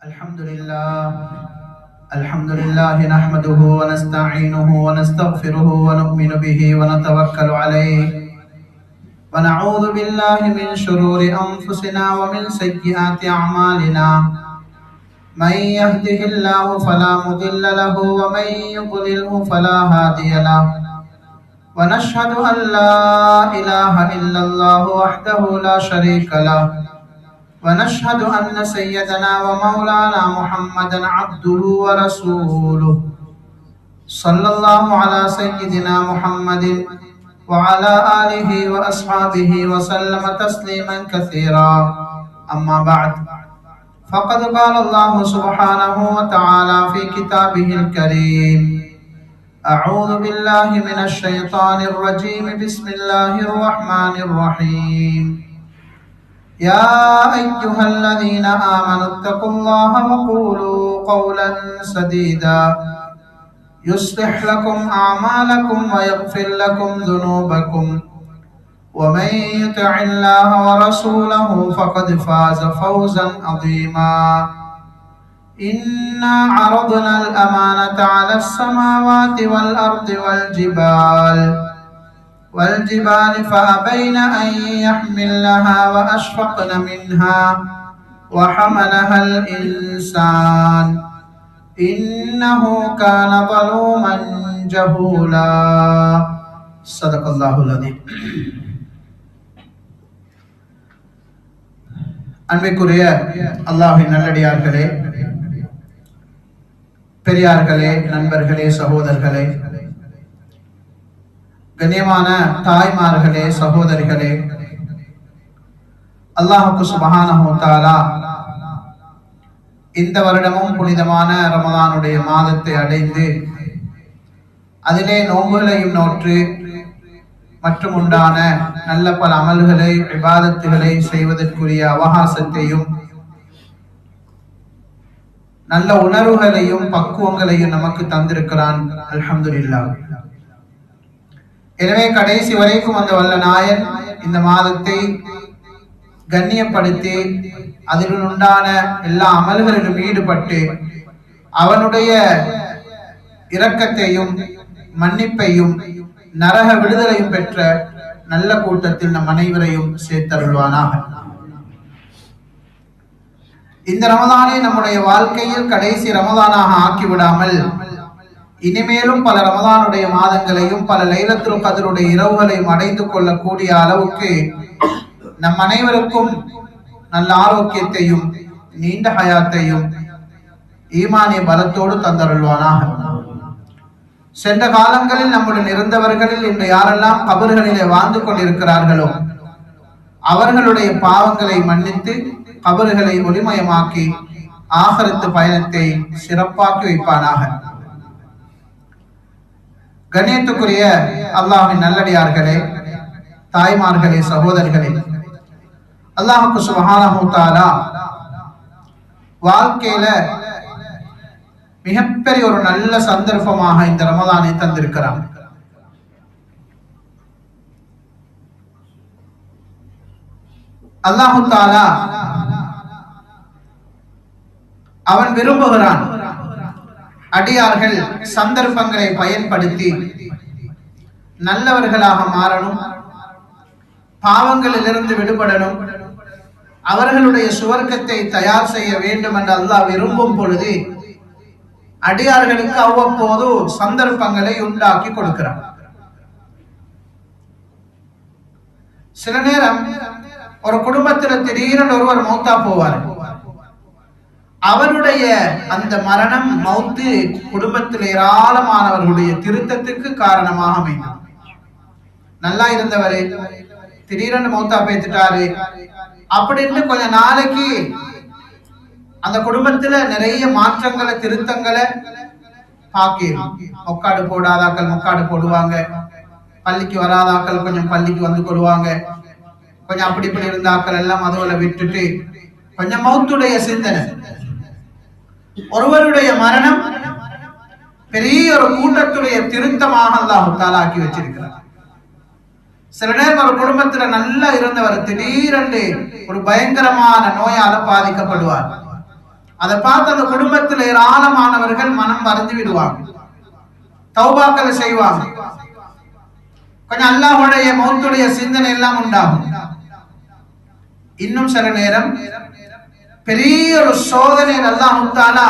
الحمد لله نحمده ونستعينه ونستغفره ونؤمن به ونتوكل عليه ونعوذ بالله من شرور أنفسنا ومن سيئات أعمالنا من يهده الله فلا مضل له ومن يضلله فلا هادي له ونشهد أن لا إله إلا الله وحده لا شريك له ونشهد أن سيدنا ومولانا محمدا عبده ورسوله صلى الله على سيدنا محمد وعلى آله وأصحابه وسلم تسليما كثيرا أما بعد فقد قال الله سبحانه وتعالى في كتابه الكريم أعوذ بالله من الشيطان الرجيم بسم الله الرحمن الرحيم يا أيها الذين آمنوا اتقوا الله وقولوا قولا سديدا يصلح لكم أعمالكم ويغفر لكم ذنوبكم ومن يطع الله ورسوله فقد فاز فوزا عظيما إنا عرضنا الأمانة على السماوات والأرض والجبال فأبين أن يحملنها وأشفقن منها وحملها الإنسان إنه كان ظلوما جهولا صدق الله العظيم. அன்பிற்குரிய அல்லாஹ்வின் நல்லடியார்களே, பெரியார்களே, நண்பர்களே, சகோதரர்களே, கண்ணியமான தாய்மார்களே, சகோதரிகளே, அல்லாஹ்வுக்கு சுப்ஹானஹு வ தஆலா இந்த வருடமும் புனிதமான ரமலானுடைய மாதத்தை அடைந்து அதிலே நோன்புகளையும் நோற்று மற்றும் உண்டான நல்ல பல அமல்களை, இபாதத்துகளை செய்வதற்குரிய அவகாசத்தையும் நல்ல உணர்வுகளையும் பக்குவங்களையும் நமக்கு தந்திருக்கிறான். அல்ஹம்துலில்லாஹ். எனவே கடைசி வரைக்கும் அந்த வல்ல நாயன் இந்த மாதத்தை கண்ணியப்படுத்தி அதில் உண்டான எல்லா அமல்களிலும் ஈடுபட்டு அவனுடைய இரக்கத்தையும் மன்னிப்பையும் நரக விடுதலையும் பெற்ற நல்ல கூட்டத்தில் நம் அனைவரையும் சேர்த்தருள்வானாக. இந்த ரமதானை நம்முடைய வாழ்க்கையில் கடைசி ரமதானாக ஆக்கிவிடாமல் இனிமேலும் பல ரமதானுடைய மாதங்களையும் பல லைலத்துல் கத்ருடைய இரவுகளையும் அடைந்து கொள்ளக்கூடிய அளவுக்கு நம் அனைவருக்கும் நல்ல ஆரோக்கியத்தையும் நீண்ட ஹயாத்தையும் ஈமானிய பலத்தோடு தந்தருள்வானாக. சென்ற காலங்களில் நம்முடன் இருந்தவர்களில் இன்று யாரெல்லாம் கபர்களிலே வாழ்ந்து கொண்டிருக்கிறார்களோ அவர்களுடைய பாவங்களை மன்னித்து கபர்களை ஒளிமயமாக்கி ஆகிரத்து பயணத்தை சிறப்பாக்கி வைப்பானாக. கண்ணியத்துக்குரிய அல்லாஹ்வின் நல்லடியார்களே, தாய்மார்களே, சகோதரிகளே, அல்லாஹ்வுக்கு சுப்ஹானஹு வ தஆலா வாழ்க்கையில மிகப்பெரிய ஒரு நல்ல சந்தர்ப்பமாக இந்த ரமலானை தந்திருக்கிறான். அல்லாஹ் தஆலா அவன் விரும்புகிறான் அடியார்கள் சந்தர்ப்பங்களை பயன்படுத்தி நல்லவர்களாக மாறணும், பாவங்களிலிருந்து விடுபடணும், அவர்களுடைய சுவர்க்கத்தை தயார் செய்ய வேண்டும் என்று அல்லாஹ் விரும்பும் பொழுது அடியார்களுக்கு அவ்வப்போது சந்தர்ப்பங்களை உண்டாக்கி கொடுக்கிறான். சில நேரம் ஒரு குடும்பத்தில் திடீரென்று ஒருவர் மௌத்தா போவார். அவருடைய அந்த மரணம், மௌத்து குடும்பத்தில் ஏராளமானவர்களுடைய திருத்தத்துக்கு காரணமாக அமையும். நல்லா இருந்தவரு திடீரென்று மௌத்தா பேத்துட்டாரு அப்படின்னு கொஞ்ச நாளைக்கு அந்த குடும்பத்துல நிறைய மாற்றங்களை, திருத்தங்களை பாக்கிறோம். மொக்காடு போடாதாக்கள் மொக்காடு போடுவாங்க, பள்ளிக்கு வராதாக்கள் கொஞ்சம் பள்ளிக்கு வந்து கொள்வாங்க, கொஞ்சம் அப்படி இப்படி இருந்தாக்கள் எல்லாம் அதுவரை விட்டுட்டு கொஞ்சம் மௌத்துடைய சிந்தனை. ஒருவருடைய மரணம் பெரிய ஒரு கூட்டத்துடைய திருத்தமாக அல்லாஹ் தஆலா ஆக்கி வச்சிருக்கிறார். சில நேரம் ஒரு குடும்பத்துல நல்லா இருந்தவர் திடீரென்று ஒரு பயங்கரமான நோயால பாதிக்கப்படுவார். அதை பார்த்து அந்த குடும்பத்தில் ஏராளமானவர்கள் மனம் மறந்து விடுவாங்க, தௌபாக்களை செய்வாங்க, கொஞ்சம் அல்லாஹ்வுடைய மௌத்துடைய சிந்தனை எல்லாம் உண்டாகும். இன்னும் சில நேரம் பெரிய ஒரு சோதனை அல்லாஹ் தஆலா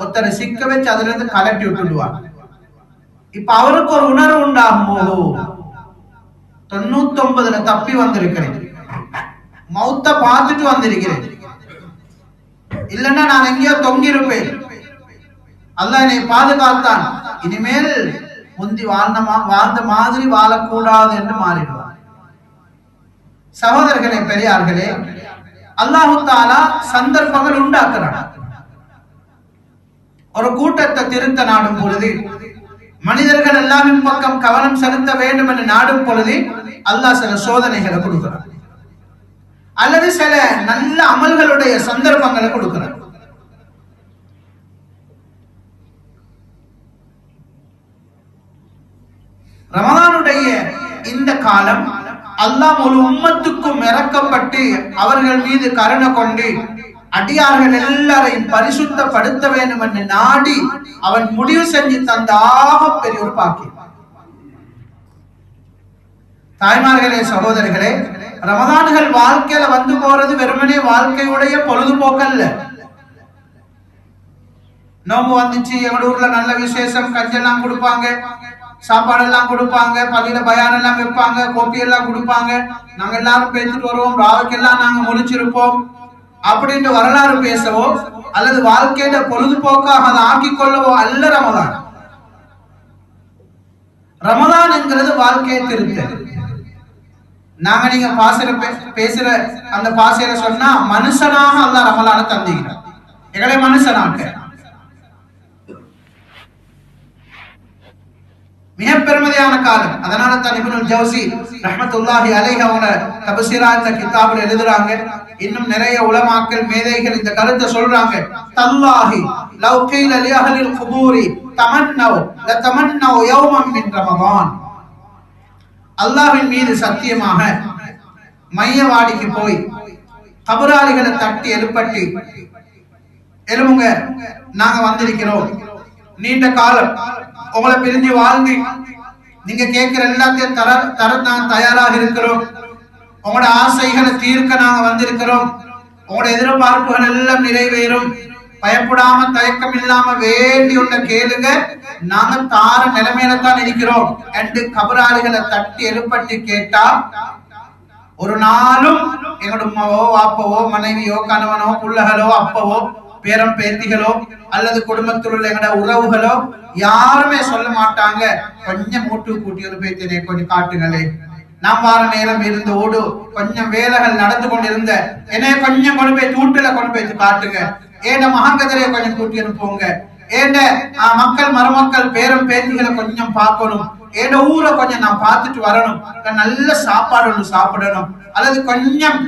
ஒருத்தரை சிக்க வச்சு அதுல இருந்து கலட்டி விட்டுடுவாங்க. இப்ப அவருக்கு ஒரு உணர்வு உண்டாகும் போது 99ல தப்பி வந்திருக்கிறேன், மௌத்த பார்த்துட்டு வந்திருக்கிறேன், இல்லைன்னா நான் எங்கேயோ தொங்கி இருப்பேன், அல்லாஹ் என்னை பாதுகாத்தான், இனிமேல் முந்தி வாழ்ந்த மாதிரி வாழக்கூடாது என்று மாறிடுவார். சகோதரர்களே, பெரியார்களே, அல்லாஹ் தஆலா சந்தர்ப்பங்கள் உண்டாக்குறான். ஒரு கூட்டத்தை திருத்த நாடும் பொழுது, மனிதர்கள் எல்லாவின் பக்கம் கவனம் செலுத்த வேண்டும் என்று நாடும் பொழுது அல்லாஹ் சில சோதனைகளை கொடுக்கிறான், அல்லது சில நல்ல அமல்களுடைய சந்தர்ப்பங்களை கொடுக்கிறான். ரமலானுடைய இந்த காலம் அல்லாஹ் ஒரு உம்மத்துக்கும் இறக்கப்பட்டு அவர்கள் மீது கருணை கொண்டு அடியார்கள் எல்லாரையும் பரிசுத்தப்படுத்த வேண்டும் என்று நாடி அவன் முடிவு செஞ்சு தந்தாக பெரிய ஒரு பாக்கியம். தாய்மார்களே, சகோதரர்களே, ரமதான்கள் வாழ்க்கையில வந்து போறது வெறுமனே வாழ்க்கையுடைய பொழுதுபோக்கல்ல. நோம்பு வந்துச்சு, எங்க ஊர்ல நல்ல விசேஷம், கஞ்செல்லாம் கொடுப்பாங்க, சாப்பாடு எல்லாம் கொடுப்பாங்க, பள்ளியில பயான் எல்லாம் வைப்பாங்க, கோப்பி எல்லாம் கொடுப்பாங்க, நாங்க எல்லாரும் பேசிட்டு வருவோம், ராவுக்கெல்லாம் நாங்க முடிச்சிருப்போம் அப்படின்ற வரலாறு பேசவோ அல்லது வாழ்க்கையில பொழுதுபோக்காக அதை ஆக்கிக் கொள்ளவோ அல்ல ரமதான். ரமதான் என்கிறது வாழ்க்கையை திருத்த. நாங்க நீங்க பேசுற அந்த பாசையில சொன்னா மனுஷனாக அல்லாஹ் ரமலான தந்திக்கிறார், எங்களை மனுஷனாக்க. மிக பெருமதியான காலம். அதனால தான் இப்னுல் ஜௌசி ரஹ்மத்துல்லாஹி அலைஹி அவங்க தப்சீரா இந்த கிதாபில் எழுதுறாங்க. இன்னும் நிறைய உலமாக்கள் மேதைகள் இந்த கருத்தை சொல்றாங்க. தல்லாஹி லவ் கீல லி அஹ்லில் குபூரி தமன்னவ் லதமன்னவ் யௌமன் மின் ரமதான். அல்லாஹ்வின் மீது சத்தியமாக மையவாடிக்கு போய் கபராளிகளை தட்டி எழுப்பட்டி, எழுமுங்க, நாங்க வந்திருக்கிறோம், நீண்ட காலம் உங்களை பிரிஞ்சு வாழ்ந்து நீங்க கேட்கிற எல்லாத்தையும் தர நாங்க தயாராக இருக்கிறோம், உங்களோட ஆசைகளை தீர்க்க நாங்க வந்திருக்கிறோம், உங்களோட எதிர்பார்ப்புகள் எல்லாம் நிறைவேறும், பயப்படாம தயக்கம் இல்லாம வேண்டி உள்ள கேளுங்க, நாங்க தார நிலைமையில தான் இருக்கிறோம் என்று கபராளிகளை தட்டி எழுப்பட்டி கேட்டா ஒரு நாளும் எங்களோட உமாவோ வாப்பவோ மனைவியோ கணவனோ புள்ளகளோ அப்பவோ பேரம் பேத்திகளோ அல்லது குடும்பத்தில் உள்ள எங்களோட உறவுகளோ யாருமே சொல்ல மாட்டாங்க, கொஞ்சம் மூட்டு கூட்டி ஒரு பேத்தினை கொஞ்சம் காட்டுங்களே, நாம் வார நேரம் இருந்து ஓடு கொஞ்சம் வேலைகள் நடந்து கொண்டிருந்த என்னைய கொஞ்சம் கொண்டு போய் தூட்டுல கொண்டு போய் காட்டுங்க, ஏண்ட மகாங்கதிரைய கொஞ்சம் கூட்டி அனுப்புங்க, ஏண்ட மக்கள் மருமக்கள் பேரம் பேத்திகளை கொஞ்சம் பார்க்கணும், ஏண்ட ஊரை கொஞ்சம் நான் பார்த்துட்டு வரணும், நல்ல சாப்பாடு ஒன்று சாப்பிடணும், அல்லது கொஞ்சம்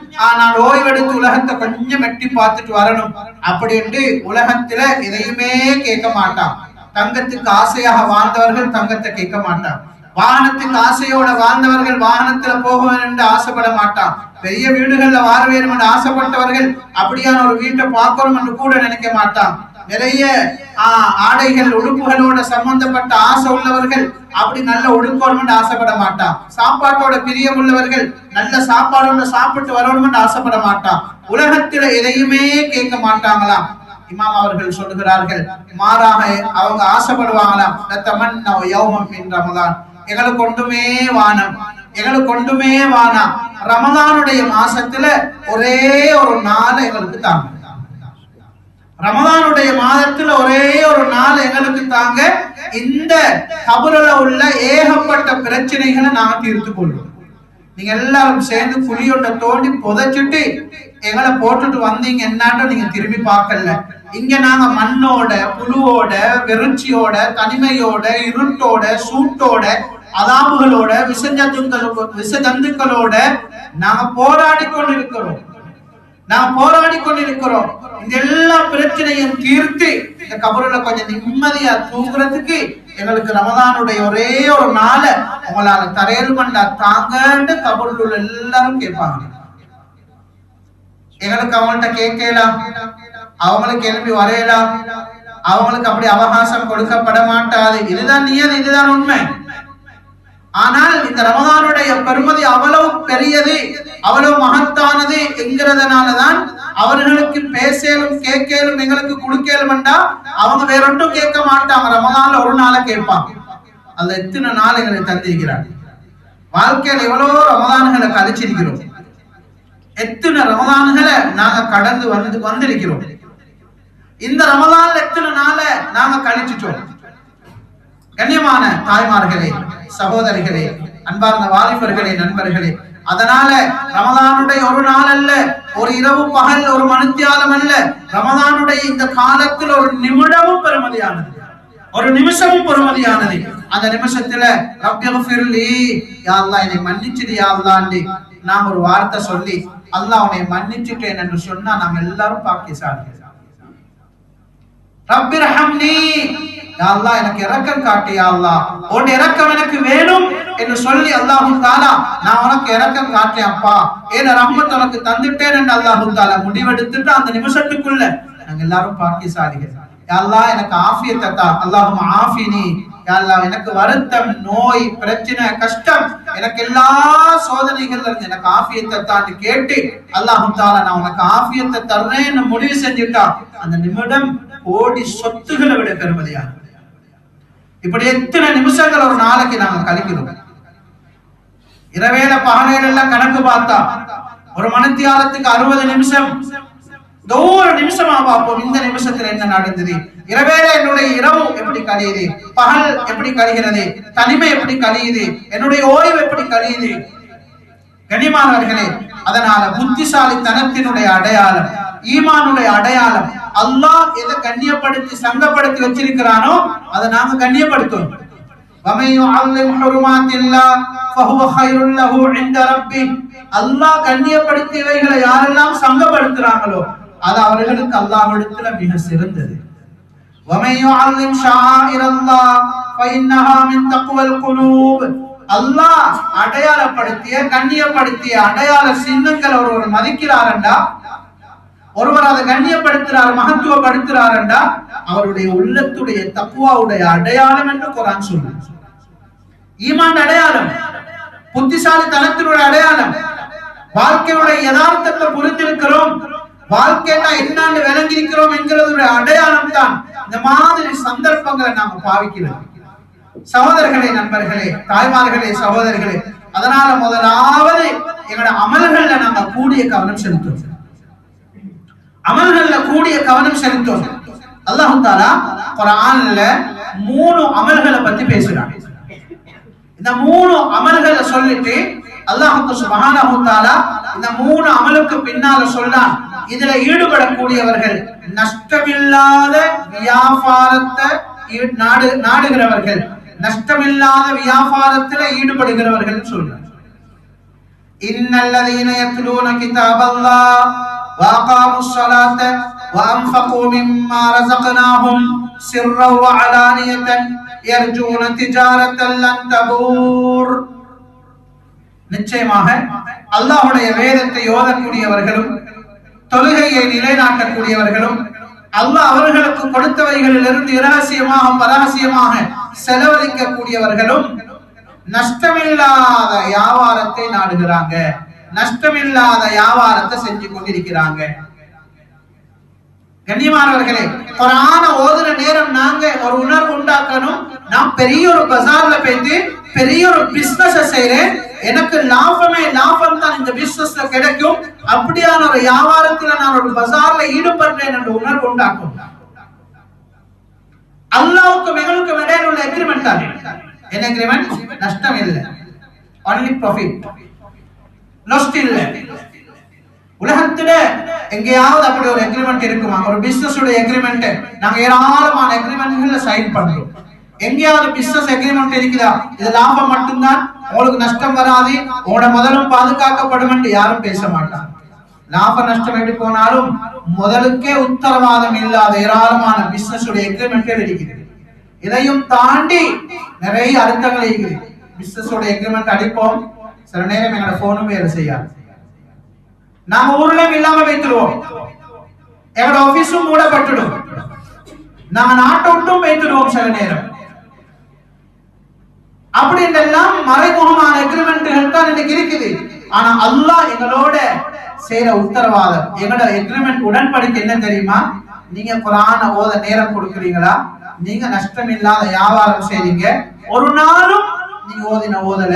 நான் ஓய்வெடுத்து உலகத்தை கொஞ்சம் எட்டி பார்த்துட்டு வரணும் அப்படின்ட்டு உலகத்துல எதையுமே கேட்க மாட்டான். தங்கத்துக்கு ஆசையாக வாழ்ந்தவர்கள் தங்கத்தை கேட்க மாட்டான், வாகனத்துக்கு ஆசையோட வாழ்ந்தவர்கள் வாகனத்துல போக வேண்டும் என்று ஆசைப்பட மாட்டான், பெரிய வீடுகள்ல வாழ வேண்டும் என்று ஆசைப்பட்டவர்கள் அப்படியான ஒரு வீட்டை பார்க்கணும் என்று கூட நினைக்க மாட்டான், நிறைய ஆடைகள் உடுப்புகளோட சம்பந்தப்பட்ட ஆசை உள்ளவர்கள் அப்படி நல்ல உடுக்கணும் ஆசைப்பட மாட்டான், சாப்பாட்டோட பிரியம் உள்ளவர்கள் நல்ல சாப்பாடோட சாப்பிட்டு வரணும் ஆசைப்பட மாட்டான், உலகத்துல எதையுமே கேட்க மாட்டாங்களாம். இமாம் அவர்கள் சொல்லுகிறார்கள், மாறாக அவங்க ஆசைப்படுவாங்களாம், ரமதான், எங்களுக்கு ஒன்றுமே வானம், எங்களுக்கு ஒன்றுமே வானம், ரமதானுடைய மாசத்துல ஒரே ஒரு நாள் எங்களுக்கு தாங்க, ரமதானுடைய மாதத்துல ஒரே ஒரு நாள் எங்களுக்கு தாங்க, இந்த கபருல உள்ள ஏகப்பட்ட பிரச்சனைகளை நாங்க தீர்த்து கொள்வோம், நீங்க எல்லாரும் சேர்ந்து குழியொண்ட தோண்டி புதைச்சிட்டு எங்களை போட்டுட்டு வந்தீங்க என்னாட்டும் நீங்க திரும்பி பார்க்கல, இங்க நாங்க மண்ணோட புழுவோட வெறுச்சியோட தனிமையோட இருட்டோட சூட்டோட அதாபுகளோட விஷஜந்துக்களோட நாங்க போராடி கொண்டிருக்கிறோம், இந்த எல்லா பிரச்சனையும் தீர்த்து இந்த கபருல கொஞ்சம் நிம்மதியா தூங்குறதுக்கு எங்களுக்கு ரமதானுடைய ஒரே ஒரு நாளை உங்களால தரையல் பண்ணா தாங்கன்னு கபருல உள்ள எல்லாரும் கேட்பாங்க. எங்களுக்கு அவங்கள்ட்ட கேட்கலாம், அவங்களுக்கு எழுப்பி வரையலாம், அவங்களுக்கு அப்படி அவகாசம் கொடுக்கப்பட மாட்டாது. இதுதான் நியதி, இதுதான் உண்மை. ஆனால் இந்த ரமதானுடைய பெருமதி அவ்வளவு பெரியது, அவ்வளவு மகத்தானது என்கிறதுனாலதான் அவர்களுக்கு பேசலும் கேட்கலும் எங்களுக்கு கொடுக்கலும்டா அவங்க வேறொன்றும் கேட்க மாட்டாங்க. ரமதான்ல ஒரு நாளை கேட்பாங்க. அந்த எத்தனை நாள் எங்களை தந்திருக்கிறார். வாழ்க்கையில் எவ்வளவோ ரமதான்களை கழிச்சிருக்கிறோம், எத்தனை ரமதான்களை நாங்க கடந்து வந்திருக்கிறோம். இந்த ரமதான்ல எத்தனை நாளை நாங்க கழிச்சிட்டோம். கண்ணியமான தாய்மார்களே, சகோதரிகளே, அன்பார்ந்த வாலிபர்களே, நண்பர்களே, அதனால ரமதானுடைய ஒரு நாள் அல்ல, ஒரு இரவு பகல், ஒரு மணித்தியாலம் அல்ல, ரமதானுடைய இந்த காலத்தில் ஒரு நிமிடமும் பெருமதியானது, ஒரு நிமிஷமும் பெருமதியானது. அந்த நிமிஷத்துல ரப்பியஃபிர்லி, யா அல்லாஹ் என்னை மன்னிச்சிடு யா அல்லாஹ்னு நாம் ஒரு வார்த்தை சொல்லி அல்லாஹ் உன்னை மன்னிச்சிட்டேன் என்று சொன்னா நாம் எல்லாரும் பாக்கியசாலிகள். ரப்பிர்ஹம்னி, யா அல்லாஹ் எனக்கு இரக்கம் காட்டு யா அல்லாஹ், உன் இரக்கம் எனக்கு வேணும் என்று சொல்லி அல்லாஹ் தஆலா நான் உனக்கு இரக்கம் காட்டேன் அப்பா, ஏன் ரஹ்மத் உனக்கு தந்துட்டேன் என்று அல்லாஹ் தஆலா முடிவெடுத்துட்டு அந்த நிமிஷத்துக்குள்ள நாங்க எல்லாரும் பாக்கியசாலிகள். யா அல்லாஹ் எனக்கு ஆஃபியத்தை தா, அல்லாஹும்ம ஆஃபினி, யா அல்லாஹ் எனக்கு வருத்தம், நோய், பிரச்சனை, கஷ்டம், எனக்கு எல்லா சோதனைகள்ல இருந்து எனக்கு ஆஃபியத்தை தான்னு கேட்டு அல்லாஹ் தஆலா நான் உனக்கு ஆஃபியத்தை தர்றேன்னு முடிவு செஞ்சுட்டா அந்த நிமிடம் கோடி சொத்துக்களை விட பெருமதியானது. இப்படி எத்தனை நிமிஷங்கள் ஒரு நாளைக்கு நாங்க கழிக்கிறோம். இரவேல பகலையில எல்லாம் கணக்கு பார்த்தா ஒரு மணித்தியாலத்துக்கு 60 நிமிஷம். ஒரு நிமிஷமா பார்ப்போம், இந்த நிமிஷத்துல என்ன நடந்தது, இரவேல என்னுடைய இரவு எப்படி கழியுது, பகல் எப்படி கழிகிறது, தனிமை எப்படி கழியுது, என்னுடைய ஓய்வு எப்படி கழியுது. கண்ணியமானவர்களே, அதனால புத்திசாலித்தனத்தினுடைய அடையாளம், ஈமானுடைய அடையாளம், அல்லாஹ் எதை கண்ணியப்படுத்தி சங்கப்படுத்தி வச்சிருக்கிறானோ அதை நாங்க கண்ணியப்படுத்தணும். அல்லாஹ் கண்ணியப்படுத்தியவைகளை யாரெல்லாம் சங்கப்படுத்துறாங்களோ அது அவர்களுக்கு அல்லாஹ்விடத்துல மிக சிறந்தது. அல்லாஹ் அடையாளப்படுத்திய கண்ணியப்படுத்திய அடையாள சின்னங்கள் ஒருவர் மதிக்கிறாரண்டா, ஒருவர் அதை கண்ணியப்படுத்துறார், மகத்துவப்படுத்துறாரண்டா அவருடைய உள்ளத்துடைய தக்வாவுடைய அடையாளம் என்று குர்ஆன் சொல்லுது. ஈமான் அடையாளம், புத்திசாலித்தனத்தினுடைய அடையாளம், வாழ்க்கையுடைய யதார்த்தத்தை புரிந்திருக்கிறோம், வாழ்க்கைனா என்னன்னு விளங்கியிருக்கிறோம் என்கிறதுடைய அடையாளம் தான் இந்த மாதிரி சந்தர்ப்பங்களை நாம பாவிக்கிறோம். சகோதரர்களே, நண்பர்களே, தாய்மார்களே, சகோதரர்களே, அதனால முதலாவது எங்களோட அமல்கள்ல நாங்க கூடிய கவனம் செலுத்தும், அமல்கள்ல கூடிய கவனம் செலுத்தும். அல்லாஹ் தஆலா குர்ஆன்ல 3 அமல்களை பத்தி பேசுறான். இந்த 3 அமல்களை சொல்லிட்டு அல்லாஹ் சுப்ஹானஹு தஆலா இந்த 3 அமலுக்கு பின்னால சொல்றான், இதுல ஈடுபடக்கூடியவர்கள் நஷ்டமில்லாத வியாபாரத்தை நாடுகிறவர்கள், நஷ்டமில்லாத வியாபாரத்தில் ஈடுபடுகிறவர்கள் சொல்றார். இன்னல்லதீன யத்லூன கிதாபல்லாஹ் வஅகாமுஸ் ஸலாத்த வஅன்ஃபகூ மிம்மா ரஸக்னாஹும் சிர்ரன் வஅலானியத்தன் யர்ஜூன திஜாரத்தன் லன் தபூர். நிச்சயமாக அல்லாஹ்வுடைய வேதத்தை ஓதக்கூடியவர்களும் தொழுகையை நிலைநாட்டக்கூடியவர்களும் அல்லாஹ் அவர்களுக்கு கொடுத்தவைகளிலிருந்து இரகசியமாக பரகசியமாக செலவழிக்கக்கூடியவர்களும் நஷ்டமில்லாத வியாபாரத்தை நாடுகிறாங்க, நஷ்டமில்லாத வியாபாரத்தை செஞ்சு கொண்டிருக்கிறாங்க. கண்ணியமானவர்களே, குர்ஆனை ஓதுற நேரம் நாங்க ஒரு உணர்வு உண்டாக்கணும். நான் பெரிய ஒரு பஜார்ல போயிட்டு பெரிய ஒரு பிசினஸ் செய்றேன், எனக்கு லாபமே லாபம் தான் இந்த பிசினஸ்ல கிடைக்கும், அப்படியான ஒரு வியாபாரத்துல நான் ஒரு பஜார்ல ஈடுபடுறேன் என்ற உணர்வு உண்டாக்கும். அல்லாஹ்வுக்கும் எங்களுக்கும் இடையில உள்ள எக்ரிமெண்ட் தான். என்ன எக்ரிமெண்ட்? நஷ்டம் இல்லை, only profit, லாஸ் இல்லை. உலகத்துல எங்கேயாவது அப்படி ஒரு எக்ரிமெண்ட் இருக்குமா? ஒரு பிசினஸ் உடைய எக்ரிமெண்ட் நாங்க ஏராளமான எக்ரிமெண்ட்களை சைன் பண்றோம். எங்கேயாவது பிசினஸ் எக்ரிமெண்ட் இருக்குதா? இது லாபம் மட்டும்தான், உங்களுக்கு நஷ்டம் வராது, உங்களோட முதலும் பாதுகாக்கப்படும் என்று யாரும் பேச மாட்டாங்க. லாப நஷ்டம் எப்படி போனாலும் முதலுக்கே உத்தரவாதம் இல்லாத ஏராளமான பிசினஸ் உடைய எக்ரிமெண்ட் இருக்குது. இதையும் தாண்டி நிறைய அர்த்தங்கள் இருக்குது. பிசினஸ் உடைய எக்ரிமெண்ட் அடிப்போம், சில நேரம் எங்களோட போனும் வேலை செய்யாது, நாம ஊர்லயும் இல்லாம வைத்துருவோம். எங்களோட ஆபீஸும் மூடப்பட்டுடும், நாங்க நாட்டை விட்டும் வைத்துடுவோம் சில நேரம். அப்படின்றெல்லாம் மறைமுகமான எக்ரிமெண்ட்கள் தான் இன்னைக்கு இருக்குது. ஆனா அல்லாஹ் எங்களோட செய்யற உத்தரவாதம், எங்களோட எக்ரிமெண்ட் உடன்படிக்கை என்ன தெரியுமா? நீங்க குர்ஆன ஓத நேரம் கொடுக்குறீங்களா, நீங்க நஷ்டம் இல்லாத வியாபாரம் செய்றீங்க, ஒரு நாளும் நீங்க ஓதின ஓதல,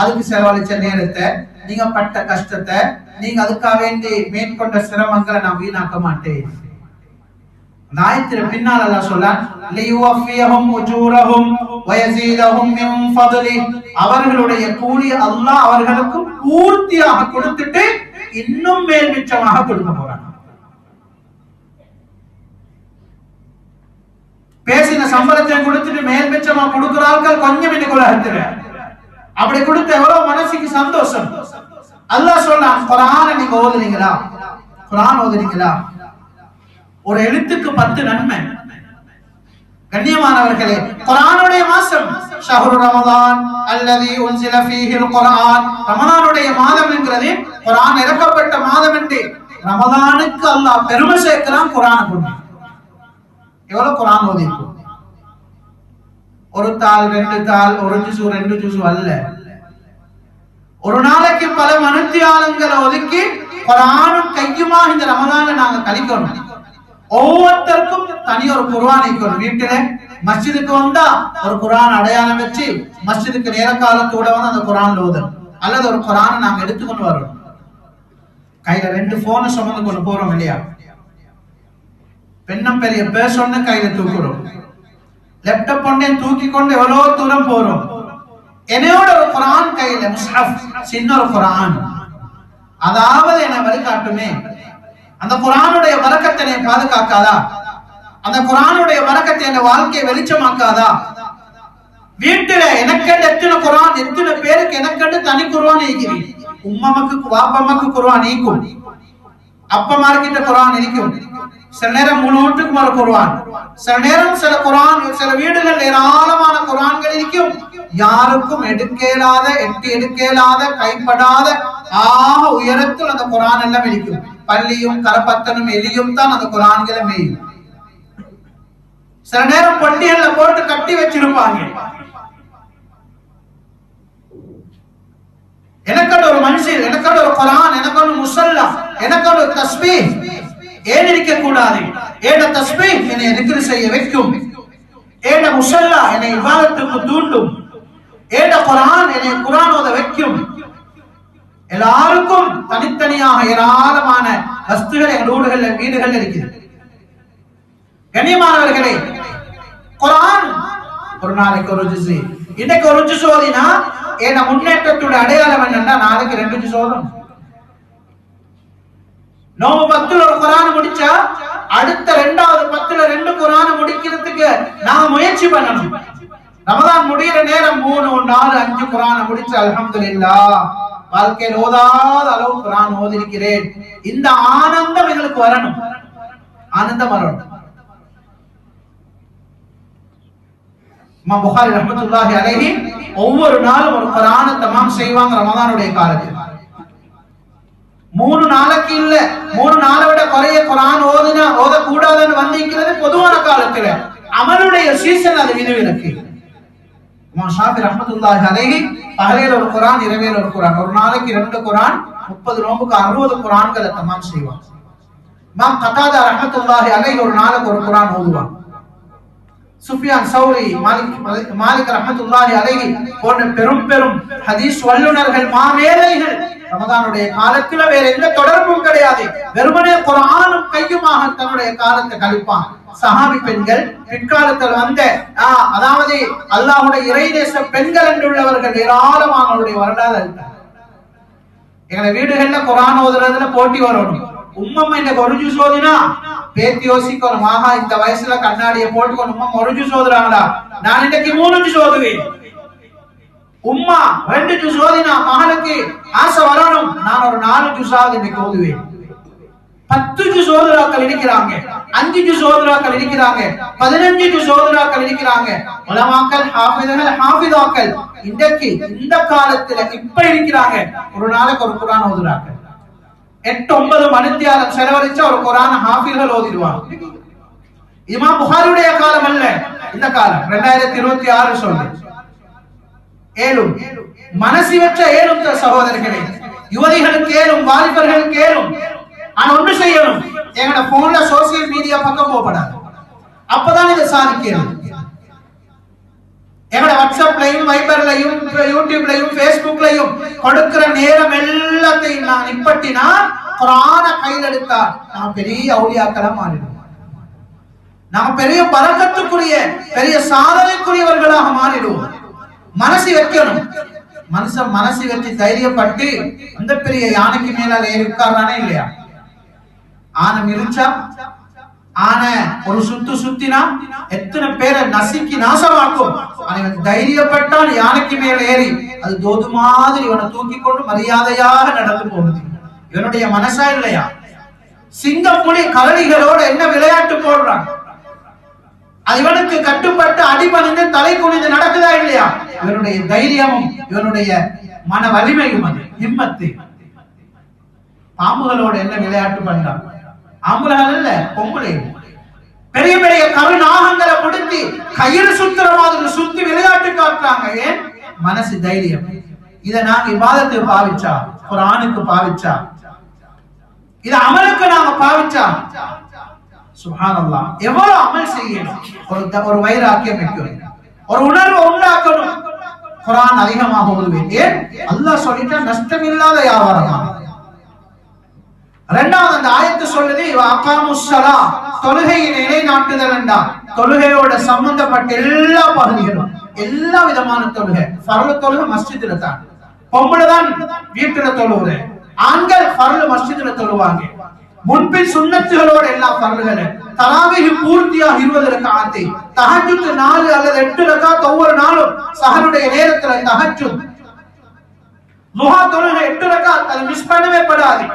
அதுக்கு செலவழிச்ச நேரத்தை, நீங்க பட்ட கஷ்டத்தை, நீங்க அதுக்காக வேண்டி மேற்கொண்ட சிரமங்களை நான் வீணாக்க மாட்டேன். நாயத்திர பின்னால் அல்லாஹ் சொல்றான், லியுவஃபியஹும் உஜூரஹும் வயஸீதஹும் மின் ஃபத்லி, அவர்களுடைய கூலி அல்லாஹ் அவர்களுக்கு பூர்த்தியாக கொடுத்துட்டு இன்னும் மேல் மிச்சமாக கொடுக்க போறான். பேசின சம்பளத்தை கொடுத்துட்டு மேல் மிச்சமா கொடுக்கிறார்கள் கொஞ்சம் இன்னைக்கு உலகத்துல. அப்படி கொடுத்த எவ்வளவு மனசுக்கு சந்தோஷம். அல்லாஹ் சொல்றான், குர்ஆனை நீங்க ஓதுறீங்களா, குர்ஆன் ஓதுறீங்களா, ஒரு எழுத்துக்கு 10 நன்மை. கண்ணியமானவர்களே, குர்ஆனுடைய மாசம் ஷஹ்ரு ரமதான் அல்லதி உன்சில ஃபீஹில் குர்ஆன், ரமதானுடைய மாதம் என்கிறது குர்ஆன் இறக்கப்பட்ட மாதம் என்று ரமதானுக்கு அல்லாஹ் பெருமை சேர்க்கிறான். குர்ஆனை கொண்டு எவ்வளவு குர்ஆன் ஓதிருக்கும்? ஒரு தாள், 2 தாள், ஒரு ஜுசு, 2 ஜுசு அல்ல. ஒரு நாளைக்கு பல மனுத்தியாலங்களை ஒதுக்கி குர்ஆனும் கையுமா இந்த ரமதானை நாங்க கழிக்கணும். ஒவ்வொருத்தருக்கும் தனி ஒரு குர்ஆன் இருக்கணும். வீட்டுல மஸ்ஜிதுக்கு வந்தா ஒரு குர்ஆன் அடையாளம் வச்சு மஸ்ஜிதுக்கு நேர காலத்தோட வந்து அந்த குர்ஆன் ஓதணும். அல்லது ஒரு குர்ஆனை நாங்க எடுத்துக்கொண்டு வரணும். கையில 2 போனை சுமந்து கொண்டு போறோம் இல்லையா? பெண்ணும் பெரிய பேசொன்னு கையில தூக்குறோம், லேப்டாப் ஒன்னே தூக்கி கொண்டு எவ்வளவு தூரம் போறோம். என்னையோட ஒரு குர்ஆன் கையில, முஸ்ஹப், சின்ன ஒரு குர்ஆன், அதாவது என்ன வழிகாட்டுமே. அந்த குர்ஆனுடைய பரக்கத்தை என்னை பாதுகாக்காதா? அந்த குர்ஆனுடைய பரக்கத்தை என் வாழ்க்கையை வெளிச்சமாக்காதா? வீட்டுல எனக்கெண்டு எத்தனை குர்ஆன், எத்தனை பேருக்கு எனக்கெண்டு தனி குர்ஆன் இருக்கிறேன். உம்மக்கு வாப்பம்மாக்கு குர்ஆன் நீக்கும், அப்பமார்கிட்ட குர்ஆன் இருக்கும். சில நேரம் முழு வீட்டுக்கும் ஒரு குர்ஆன், சில நேரம் சில குர்ஆன், சில வீடுகள் ஏராளமான குர்ஆன்கள் இருக்கும். யாருக்கும் எடுக்கலாத, எட்டி எடுக்கலாத, கைப்படாத ஆக உயரத்தில் அந்த குர்ஆன் எல்லாம் இருக்கும். பள்ளியும் கரப்பத்தனும் எலியும் தான் அந்த குர்ஆன்களை மேயும். சில நேரம் பட்டியல்ல போட்டு கட்டி வச்சிருப்பாங்க. எனக்கோட ஒரு மனுஷன், எனக்கோட ஒரு குர்ஆன், எனக்கோட முஸல்லா, எனக்கோட ஒரு தஸ்பீஹ் ஏன் இருக்க கூடாது? ஏட தஸ்பீஹ் என்னை திக்ர் செய்ய வைக்கும், ஏட முஸல்லா என்னை இபாதத்துக்கு தூண்டும், ஏட குர்ஆன் என்னை குர்ஆன் ஓத வைக்கும். எல்லாருக்கும் தனித்தனியாக ஏராளமான வஸ்துகள் எங்கள் ஊடுகள்ல வீடுகள்ல இருக்குது. கண்ணியமானவர்களே, குர்ஆன் ஒரு நாளைக்கு ஒரு ஜுஸ், இன்னைக்கு ஒரு ஜுஸ் ஓதினா ஏன்னா முன்னேற்றத்தோட அடையாளம் என்னன்னா நாளைக்கு 2 ஜுஸ் ஓதணும். நோம்பு 10 ஒரு குர்ஆன் முடிச்சா அடுத்த 2வது 10 2 குர்ஆன் முடிக்கிறதுக்கு நாம முயற்சி பண்ணணும். ரமதான் முடிகிற நேரம் 3 4 5 குர்ஆன் முடிச்சு அல்ஹம்துலில்லாஹ் வாழ்க்கையில் ஓதாத அளவு குர்ஆன் ஓதிருக்கிறேன், இந்த ஆனந்தம் எங்களுக்கு வரணும், ஆனந்தம் வரணும். இமாம் புகாரி ரஹ்மத்துல்லாஹி அலைஹி ஒவ்வொரு நாளும் ஒரு குர்ஆனை தமாம் செய்வாங்க ரமதானுடைய காலத்தில். 3 நாளைக்கு இல்ல, 3 நாளை விட குறைய குர்ஆன் ஓதக்கூடாதுன்னு வந்திருக்கிறது பொதுவான காலத்துல. அமலுடைய சீசன் அது விதிவிலக்கு. இமாம் ஷாஃபி ரஹ்மத்துல்லாஹி அலைஹி பகலில் ஒரு குர்ஆன், இரவில் ஒரு குர்ஆன், ஒரு நாளைக்கு 2 குர்ஆன், 30 நோம்புக்கு 60 குர்ஆன்களை தமாம் செய்வாங்க. இமாம் கதாதா ரஹ்மத்துல்லாஹி அலைஹி ஒரு நாளைக்கு ஒரு குர்ஆன் ஓதுவாங்க. சுஃபியான் சௌரி, மாலிக் ரஹ்மத்துல்லாஹி அலைஹி போன்ற பெரும் பெரும் ஹதீஸ் வல்லுநர்கள், மாமேதைகள் ரமதானுடைய காலத்துல வேற எந்த தொடர்பும் கிடையாது, வெறுமனே குர்ஆனும் கையுமாக தன்னுடைய காலத்தை கழிப்பான். சஹாபி பெண்கள், பிற்காலத்தில் வந்த அதாவது அல்லாஹ்வுடைய இறைநேச பெண்கள் என்றுள்ளவர்கள் ஏராளமானவருடைய வரலாறு இருக்கு. எங்களை வீடுகள்ல குர்ஆன் ஓதுறதுல போட்டி வரணும். உம்மம்மா இன்னைக்கு ஒரு ஜுஸ் ஓதினா பேத்தி யோசிக்கணும், ஆஹா இந்த வயசுல கண்ணாடியை போட்டுக்கணும், உம்மா ஒரு ஜுஸ் ஓதுறாங்களா, நான் இன்னைக்கு 3 ஜுஸ் ஓதுவேன். உம்மா 2 ஜுஸ் ஓதினா மகளுக்கு ஆசை வரணும், நான் ஒரு 4 ஜுஸாவது இன்னைக்கு ஓதுவேன். 10 ஜுஸ் ஓதுறாக்கள் இருக்கிறாங்க, 5 ஜுஸ் ஓதுறாக்கள் இருக்கிறாங்க, 15 ஜுஸ் ஓதுறாக்கள் இருக்கிறாங்க. உலமாக்கள், ஹாஃபிதுகள், ஹாஃபிதாக்கள் இன்றைக்கு இந்த காலத்துல இப்ப இருக்கிறாங்க, ஒரு நாளைக்கு ஒரு குர்ஆன் ஓதுறாங்க. 8-9 மணித்தியாலம் செலவழிச்சு ஒரு குர்ஆன் ஹாஃபில்கள் ஓதிடுவாங்க. இமாம் புகாரியுடைய காலம் அல்ல, இந்த காலம் 2026 சொல்லு. ஏழும் மனசு வச்ச ஏழும் சகோதரர்களே, யுவதிகளுக்கு ஏழும், வாலிபர்களுக்கு ஏழும். ஆனா ஒன்று செய்யணும், எங்களோட போன்ல சோசியல் மீடியா பக்கம் போகப்படாது. அப்பதான் இதை சாதிக்கணும். எங்களோட வாட்ஸ்அப்லையும் வைபர்லையும் யூடியூப்லையும் பேஸ்புக்லையும் கொடுக்கிற நேரம் எல்லாத்தையும் நான் நிப்பட்டினா குர்ஆனை கையில் எடுத்தா நான் பெரிய அவுலியாக்களா மாறிடுவோம். நாம பெரிய பரக்கத்துக்குரிய பெரிய சாதனைக்குரியவர்களாக மாறிடுவோம். மனசு வைக்கணும். மனுஷன் மனசு வச்சு தைரியப்பட்டு அந்த பெரிய யானைக்கு மேல ஏறி உட்கார்றானே இல்லையா? ஆனை மிதிச்சா, ஆனை ஒரு சுத்தினா எத்தனை பேரை நசுக்கி நாசமாக்கும். அவன் தைரியப்பட்டால் யானைக்கு மேல ஏறி அது தோது மாதிரி இவனை தூக்கி கொண்டு மரியாதையாக நடந்து போகுது. இவனுடைய மனசா இல்லையா? சிங்கப்புலி கரடிகளோட என்ன விளையாட்டு போடுறான்? இவனுக்கு கட்டுப்பட்டு அடிபணிந்து தலை குனிந்து நடக்குதா இல்லையா? இவனுடைய தைரியமும் இவனுடைய மன வலிமையும் அது ஹிம்மத்து. பாம்புகளோட என்ன விளையாட்டு பண்றான்? ஆம்புலகள் இல்ல, பொம்பளை. பெரிய பெரிய கருநாகங்களை முடித்து கயிறு சுத்துற மாதிரி சுத்தி விளையாட்டு காட்டுறாங்க. ஏன்? மனசு தைரியம். இதை நாங்க இபாதத்துக்கு பாவிச்சா, குர்ஆனுக்கு பாவிச்சா, இத அமலுக்கு நாங்க பாவிச்சா, சுப்ஹானல்லாஹ், எவ்வளவு அமல் செய்யணும். ஒரு வைராக்கியம் வைக்கணும், ஒரு உணர்வு உண்டாக்கணும். குர்ஆன் அதிகமாக ஓதுவேன். ஏன்? அல்லாஹ் சொல்லிட்டா நஷ்டம் இல்லாத வியாபாரமா. இரண்டாவது அந்த ஆயத்து சொல்லுது அகாமுஸ்ஸலா, தொழுகையை நிலைநாட்டுதல் என்றா தொழுகையோட சம்பந்தப்பட்ட எல்லா பகுதிகளும், எல்லா விதமான தொழுகை. ஃபர்லு தொழுகை மஸ்ஜிதுல தான், பொம்பளை தான் வீட்டுல தொழுவுற. ஆண்கள் ஃபர்லு மஸ்ஜிதுல தொழுவாங்க. முன்பின் சுன்னத்துகளோட எல்லா ஃபர்லுகளும். தராவீஹ் பூர்த்தியா 20 ரக்அத், தஹஜ்ஜுத் 4 அல்லது 8 ரக்அத் ஒவ்வொரு நாளும் சஹருடைய நேரத்துல தஹஜ்ஜுத். லுஹா தொழுகை 8 ரக்அத், அது மிஸ் பண்ணவே படாது.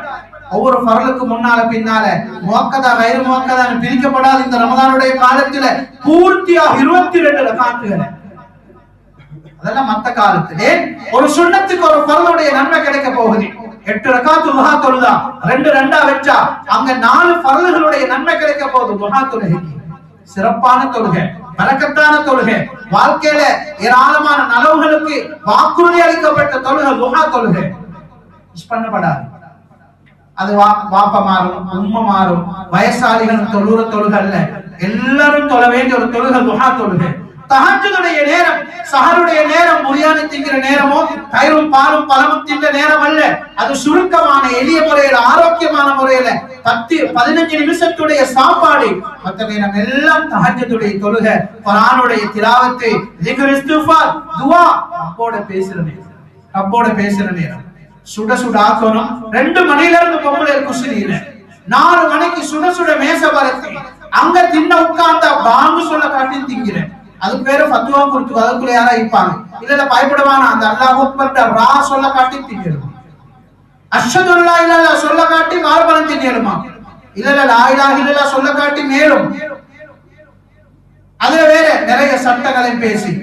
ஒவ்வொரு ஃபர்லுக்கு முன்னால பின்னால முஅக்கதா கைரு முஅக்கதான்னு பிரிக்கப்படாது. இந்த ரமலானுடைய காலத்துல பூர்த்தியா 22 ரக்அத்துகள். அதெல்லாம் மத்த காலத்திலே ஒரு சுன்னத்துக்கு ஒரு ஃபர்லுடைய நன்மை கிடைக்க போகுது. 8 ரக்அத் லுஹா தொழுதா 2 வெச்சா அங்க 4 ஃபர்லுகளுடைய நன்மை கிடைக்க போகுது. லுஹா தொழுகை சிறப்பான தொழுகை, பரக்கத்தான தொழுகை, வாழ்க்கையில ஏராளமான நலவுகளுக்கு வாக்குறுதி அளிக்கப்பட்ட தொழுகை லுஹா தொழுகை. மிஸ் பண்ணப்படாது. அது வாப்ப மாறும், உம்மை மாறும், வயசாளிகள் தொழுற தொழுகை அல்ல, எல்லாரும் தொழ வேண்டிய ஒரு தொழுகை லுஹா தொழுகை. தஹஜ்ஜுடைய நேரம், சஹருடைய நேரம், முரியானி திங்கிற நேரமோ கயிறும் பாலும் பழமும் தின்ற நேரம் அல்ல. அது சுருக்கமான எளிய முறையில, ஆரோக்கியமான முறையில 10-15 நிமிஷத்துடைய சாப்பாடு. மற்ற நேரம் எல்லாம் தஹஜ்ஜுடைய தொழுகை, குர்ஆனுடைய திலாவத்து, திக்ர், இஸ்திக்ஃபார், துஆ, ரப்போட பேசுற நேரம். சுட சுட ஆக்கணும். 2 மணில இருந்து பொம்பளை குஸ்னியில 4 மணிக்கு சுட சுட மேச பரத்தி அங்க தின்ன உட்கார்ந்தா பாங்கு சொல்ல காட்டி திங்கிறேன். அது பேரு ஃபத்வா கொடுத்து அதுக்குள்ள யாரா இருப்பாங்க. இல்ல பயப்படவானா, அந்த அல்லாஹ் அக்பர் ரா சொல்ல காட்டி திங்கிறோம். அஷ்ஹது அல்லா இலாஹ இல்லல்லாஹ் சொல்ல காட்டி மார்பலம் திங்கிறோமா? இல்ல லா இலாஹ இல்லல்லாஹ் சொல்ல காட்டி மேலும். அதுல வேற நிறைய சட்டங்களை பேசி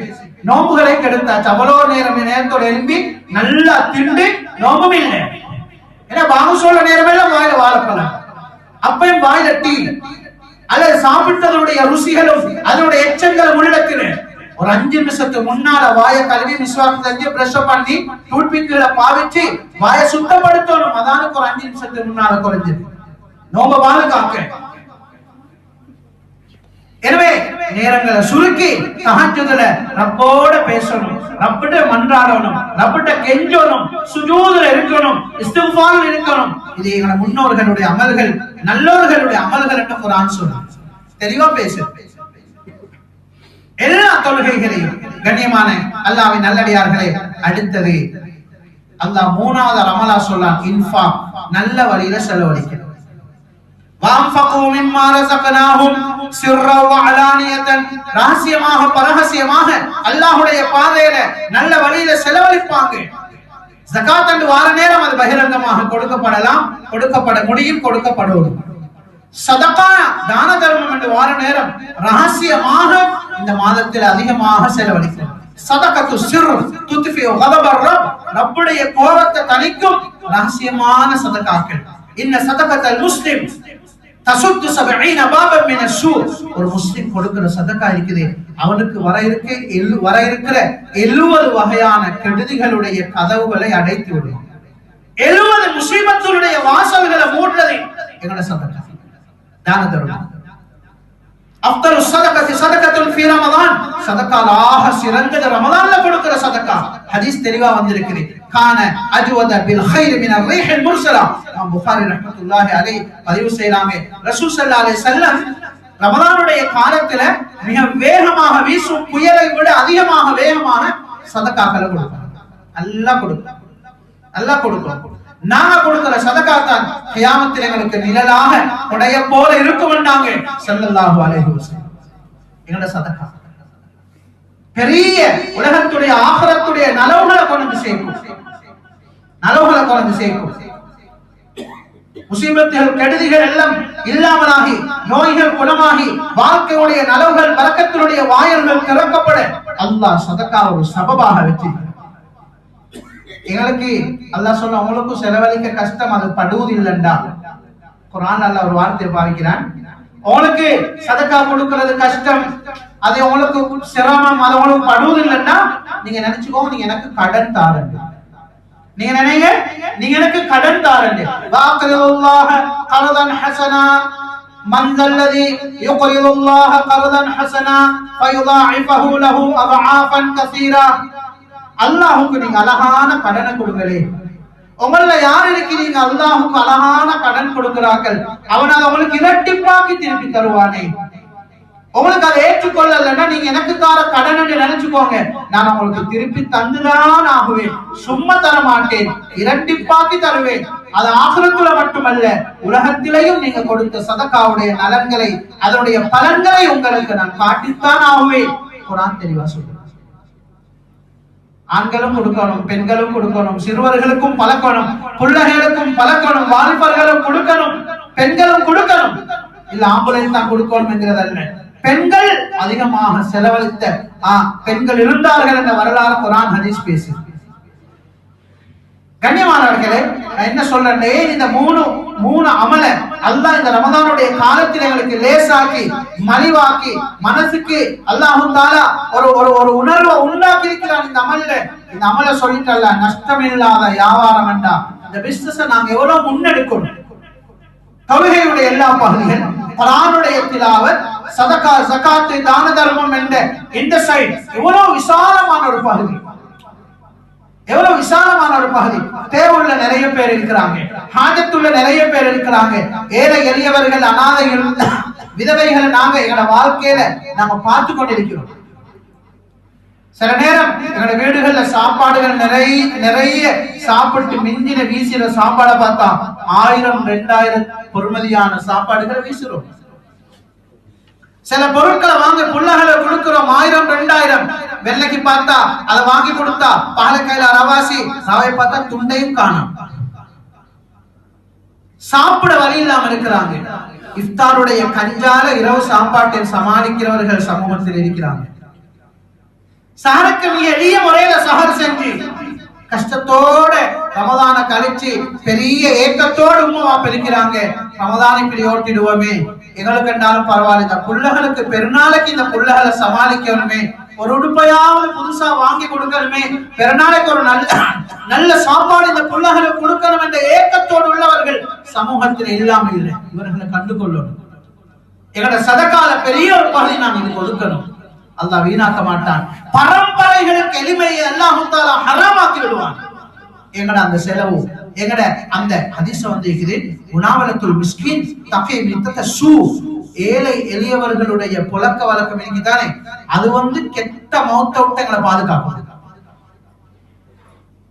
நோம்புகளை கெடுத்தாச்சு. அவ்வளோ நேரத்தோட எழும்பி நல்லா திண்டு நோம்பும் இல்லை. ஏன்னா பாங்கு சொல்ல நேரம் எல்லாம் வாயில வாழைப்பழம், அப்பயும் வாயில டீ, அல்லது சாப்பிட்டதனுடைய ருசிகளும் அதனுடைய எச்சங்களும் உள்ளத்துல ஒரு 5 நிமிஷத்துக்கு முன்னால வாய கழுவி மிஸ்வாக் செஞ்சு பிரஷ் பண்ணி டூத்பிக்களை பாவிச்சு வாயை சுத்தப்படுத்தணும். அதானுக்கு ஒரு 5 நிமிஷத்துக்கு முன்னால குறைஞ்சது நோம்ப பாதுகாக்க. எனவே நேரங்களை சுருக்கி தஹஜ்ஜுதுல ரப்போட பேசணும், ரப்பிட்ட மன்றாடணும், ரப்பிட்ட கெஞ்சணும், சுஜூதுல இருக்கணும், இஸ்திக்ஃபார்ல இருக்கணும். இது எங்க முன்னோர்களுடைய அமல்கள், நல்லோர்களுடைய அமல்கள் என்று குர்ஆன் சொல்லுது. தெளிவா பேசு. எல்லா தொழுகைகளையும் கண்ணியமான அல்லாஹ்வின் நல்லடியார்களே, அடுத்தது அல்லாஹ் 3வது அமலா சொல்றான் இன்ஃபாக், நல்ல வழியில செலவழிக்கணும். வான்ஃபகு மிம்மா ரஸக்னாஹும் சிர்ரா வ அலானியத்தன், ரகசியமாக பரஹசியமாக அல்லாஹ்வுடைய பாதையில நல்ல வழியில செலவழிப்பாங்க. ஜகாத் என்று வார நேரம் அது பகிரங்கமாக கொடுக்கப்படலாம், கொடுக்கப்பட முடியும், கொடுக்கப்படும். சதகா தான தர்மம் என்று வார நேரம் ரகசியமாக இந்த மாதத்தில் அதிகமாக செலவழிக்கணும். சதகத்து சிர் துத்ஃபி கதபர் ரப், ரப்புடைய கோபத்தை தணிக்கும் ரகசியமான சதகாக்கள். இன்ன சதகத்தல் முஸ்லிம் தசுத்து 70 பாபம் மின ஷூ. ஒரு முஸ்லிம் கொடுக்கிற சதகா இருக்குது, அவனுக்கு வர இருக்கிற 70 வகையான கெடுதிகளுடைய கதவுகளை அடைத்து விடும். 70 முசீபத்துடைய வாசல்களை மூடுறது எங்கட சதகா, தான தர்மம். அஃதலு ஸதகத்தி ஸதகத்துல் ஃபீ ரமதான். சதகாலாக சிறந்தது ரமதான்ல கொடுக்கிற சதகா. ஹதீஸ் தெளிவா வந்திருக்குது. கான அஜ்வத பில் கைர் மின ரிஹில் முர்ஸலா. இமாம் புகாரி ரஹ்மத்துல்லாஹி அலைஹி பதிவு செய்றாங்க, ரசூல் ஸல்லல்லாஹு அலைஹி வஸல்லம் ரமதானுடைய காலத்துல மிக வேகமாக வீசும் புயலை விட அதிகமாக வேகமாக சதகாக்களை கொடுப்பாங்க. அல்லாஹ் கொடுக்கும். நாங்க கொடுக்கிற சதகா தான் கியாமத்தில் எங்களுக்கு நிழலாக உடைய போல இருக்கும்னாங்க ஸல்லல்லாஹு அலைஹி வஸல்லம். எங்கட சதகா பெரிய உலகத்துடைய ஆகிரத்துடைய நலவுகளை கொண்டு சேர்க்கும். முசீபத்துகள் கெடுதிகள் எல்லாம் இல்லாமலாகி, நோய்கள் குணமாகி, வாழ்க்கையுடைய நலவுகள் பரக்கத்தினுடைய வாயில்கள் திறக்கப்பட அல்லாஹ் சதகா ஒரு சபபாக வச்சிருக்கிறார். எங்களுக்கு அல்லாஹ் சொன்ன உங்களுக்கும் செலவழிக்க கஷ்டம், அது படுவது இல்லைண்டா. குர்ஆன் அல்லாஹ் ஒரு வார்த்தையை பாவிக்கிறான், உங்களுக்கு சதகா கொடுக்கிறது கஷ்டம், அது உங்களுக்கு சிரமம், அது உங்களுக்கு படுவது இல்லைன்னா நீங்க நினைச்சுக்கோங்க, நீங்க எனக்கு கடன் தாருங்க. நீங்க நினைங்க, நீங்க எனக்கு கடன் தாருங்க. வாக்ரிதுல்லாஹ கர்தன் ஹஸனா மன் தல்லதி யுக்ரிதுல்லாஹ கர்தன் ஹஸனா ஃபயுதாஇஃபஹு லஹு அத்ஆஃபன் கஸீரா. அல்லாஹ்வுக்கு நீங்க அழகான கடனை கொடுங்களே. உங்கள யார் இருக்கிறீங்க அல்லாஹ்வுக்கு அழகான கடன் கொடுக்கிறார்கள், அவன் அதை உங்களுக்கு இரட்டிப்பாக்கி திருப்பி தருவானே. உங்களுக்கு அதை ஏற்றுக்கொள்ளலன்னா நீங்க எனக்கு தார கடன் நினைச்சுக்கோங்க, நான் உங்களுக்கு திருப்பி தந்துதான் ஆகுவேன், சும்மா தர மாட்டேன், இரட்டிப்பாக்கி தருவேன். அது ஆகிரத்துல மட்டுமல்ல, உலகத்திலேயும் நீங்க கொடுத்த சதகாவுடைய நலன்களை, அதனுடைய பலன்களை உங்களுக்கு நான் காட்டித்தான் ஆகுவேன். குர்ஆன் தெளிவா சொல்லுங்க. ஆண்களும் கொடுக்கணும், பெண்களும் கொடுக்கணும், சிறுவர்களுக்கும் பழக்கணும், பிள்ளைகளுக்கும் பழக்கணும், வாலிபர்களும் கொடுக்கணும், பெண்களும் கொடுக்கணும். இல்ல ஆம்பளை தான் கொடுக்கணும் என்கிறதல்ல. பெண்கள் அதிகமாக செலவழித்த பெண்கள் இருந்தார்கள் என்ற வரலாறு குர்ஆன் ஹதீஸ் பேசு. கண்ணியமானவர்களே, என்ன சொல்றேன், இந்த மூணு அமல அல்லாஹ் இந்த ரமதானுடைய காலத்தில் எங்களுக்கு லேசாக்கி மலிவாக்கி மனசுக்கு அல்லாஹ் தஆலா ஒரு உணர்வை உண்டாக்கி இருக்கிறான். இந்த அமல சொல்லிட்டல்ல, நஷ்டம் இல்லாத வியாபாரம் வேண்டா, இந்த பிசினஸ் நாங்க எவ்வளவு முன்னெடுக்கணும். தொழுகையுடைய எல்லா பகுதிகள், குர்ஆனுடைய திலாவத், சதகா, ஜகாத், தான தர்மம் என்ற இந்த சைடு எவ்வளவு விசாலமான ஒரு பகுதி, எவ்வளவு விசாலமான ஒரு பகுதி. தேவையுள்ள நிறைய பேர் இருக்கிறாங்க, ஹாஜத்துள்ள நிறைய பேர் இருக்கிறாங்க. ஏழை எளியவர்கள், அனாதைகள், விதவைகளை நாங்க எங்களோட வாழ்க்கையில நாங்க பார்த்து கொண்டிருக்கிறோம். சில நேரம் எங்களோட வீடுகள்ல சாப்பாடுகள் நிறைய சாப்பிட்டு மிஞ்சின வீசிற சாப்பாடை பார்த்தா 1000 2000 பொறுமதியான சாப்பாடுகளை வீசுறோம். சில பொருட்களை வாங்க புள்ளகளை கொடுக்கிறோம், 1000 2000. வெள்ளைக்கு பார்த்தா அதை வாங்கி கொடுத்தா பாலக்காயில அரவாசி, ரவை பார்த்தா துண்டையும் காணும். சாப்பிட வழி இல்லாம இருக்கிறாங்க. இஃப்தாருடைய கஞ்சால இரவு சாப்பாட்டை சமாளிக்கிறவர்கள் சமூகத்தில் இருக்கிறாங்க. சஹருக்கு மிக எளிய முறையில சஹர் செஞ்சு கஷ்டத்தோட ரமதான கழிச்சு பெரிய ஏக்கத்தோடு உம்மா பெருக்கிறாங்க. ரமதானை இப்படி ஓட்டிடுவோமே, எங்களுக்கு என்றாலும் பரவாயில்ல, இந்த புள்ளகளுக்கு பெருநாளைக்கு இந்த புள்ளகளை சமாளிக்கணுமே, ஒரு உடுப்பையாவது புதுசா வாங்கி கொடுக்கணுமே, பெருநாளைக்கு ஒரு நல்ல சாப்பாடு இந்த புள்ளகளுக்கு கொடுக்கணும் என்ற ஏக்கத்தோடு உள்ளவர்கள் சமூகத்தில் இல்லாமல் இல்லை. இவர்களை கண்டுகொள்ளணும். எங்களோட சதகால பெரிய ஒரு பகுதி நாம் இது கொடுக்கணும். அல்லாஹ் வீணாக்க மாட்டான். பரம்பரைகளுக்கு எளிமையை அல்லாஹ் தஆலா ஹராமாக்கி விடுவான். எங்கட அந்த செலவு, எங்கட அந்த ஹதீஸ் இருக்குது, உணாவலத்துல் மிஸ்கின் தகை மித்தத சூ, ஏழை எளியவர்களுடைய புழக்க வழக்கம் இருக்குதானே, அது கெட்ட மௌத்த விட்டு எங்களை பாதுகாக்கும்.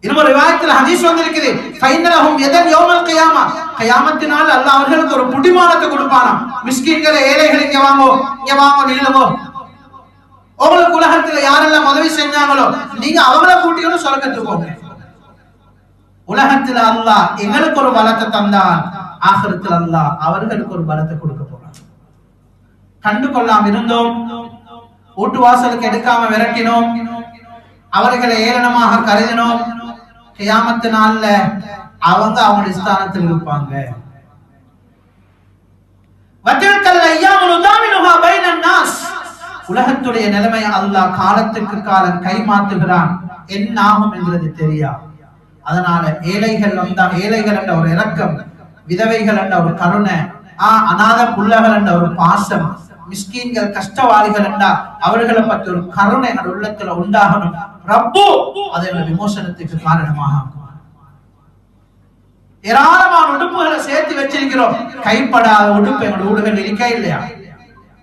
இன்னொரு ரிவாயத்தில் ஹதீஸ் இருக்குது, ஃபைனலஹும் யதன் யௌமல் கியாமா, கியாமத்தினால் அல்லாஹ் அவர்களுக்கு ஒரு புடிமானத்தை கொடுப்பானாம். மிஸ்கின்களே, ஏழைகள், இங்க வாங்கோ நில்லுங்கோ. உங்களுக்கு உலகத்துல யாரெல்லாம் உதவி செஞ்சாங்களோ நீங்க அவங்கள கூட்டிக்கணும் சொர்க்கத்துக்கு போங்க. உலகத்துல அல்லாஹ் எங்களுக்கு ஒரு பலத்தை தந்தான், ஆகிரத்தில் அல்லாஹ் அவர்களுக்கு ஒரு பலத்தை கொடுக்க போறான். கண்டு கொள்ளாம இருந்தோம், வீட்டு வாசலுக்கு எடுக்காம விரட்டினோம், அவர்களை ஏளனமாக கருதினோம். கியாமத்து நாள்ல அவங்களுடைய ஸ்தானத்தில் இருப்பாங்க. வதில்கல் அய்யாமு நுதாவிலுஹா பைனன் நாஸ். உலகத்துடைய நிலைமையை அல்லாஹ் காலத்துக்கு காலம் கைமாற்றுகிறான். என்ன ஆகும் என்றது தெரியாது. அதனால ஏழைகள் வந்தா ஏழைகள் என்ற ஒரு இரக்கம், விதவைகள் என்ற ஒரு கருணை, அநாத புள்ளகள் என்ற ஒரு பாசம், மிஸ்கீன்கள் கஷ்டவாளிகள் என்றா அவர்களை பற்றி ஒரு கருணை எங்கள் உள்ளத்துல உண்டாகணும். ரப்பு அதை விமோசனத்துக்கு காரணமாக. ஏராளமான உடுப்புகளை சேர்த்து வச்சிருக்கிறோம். கைப்படாத உடுப்பு எங்களோட ஊடுகள் இருக்கா இல்லையா?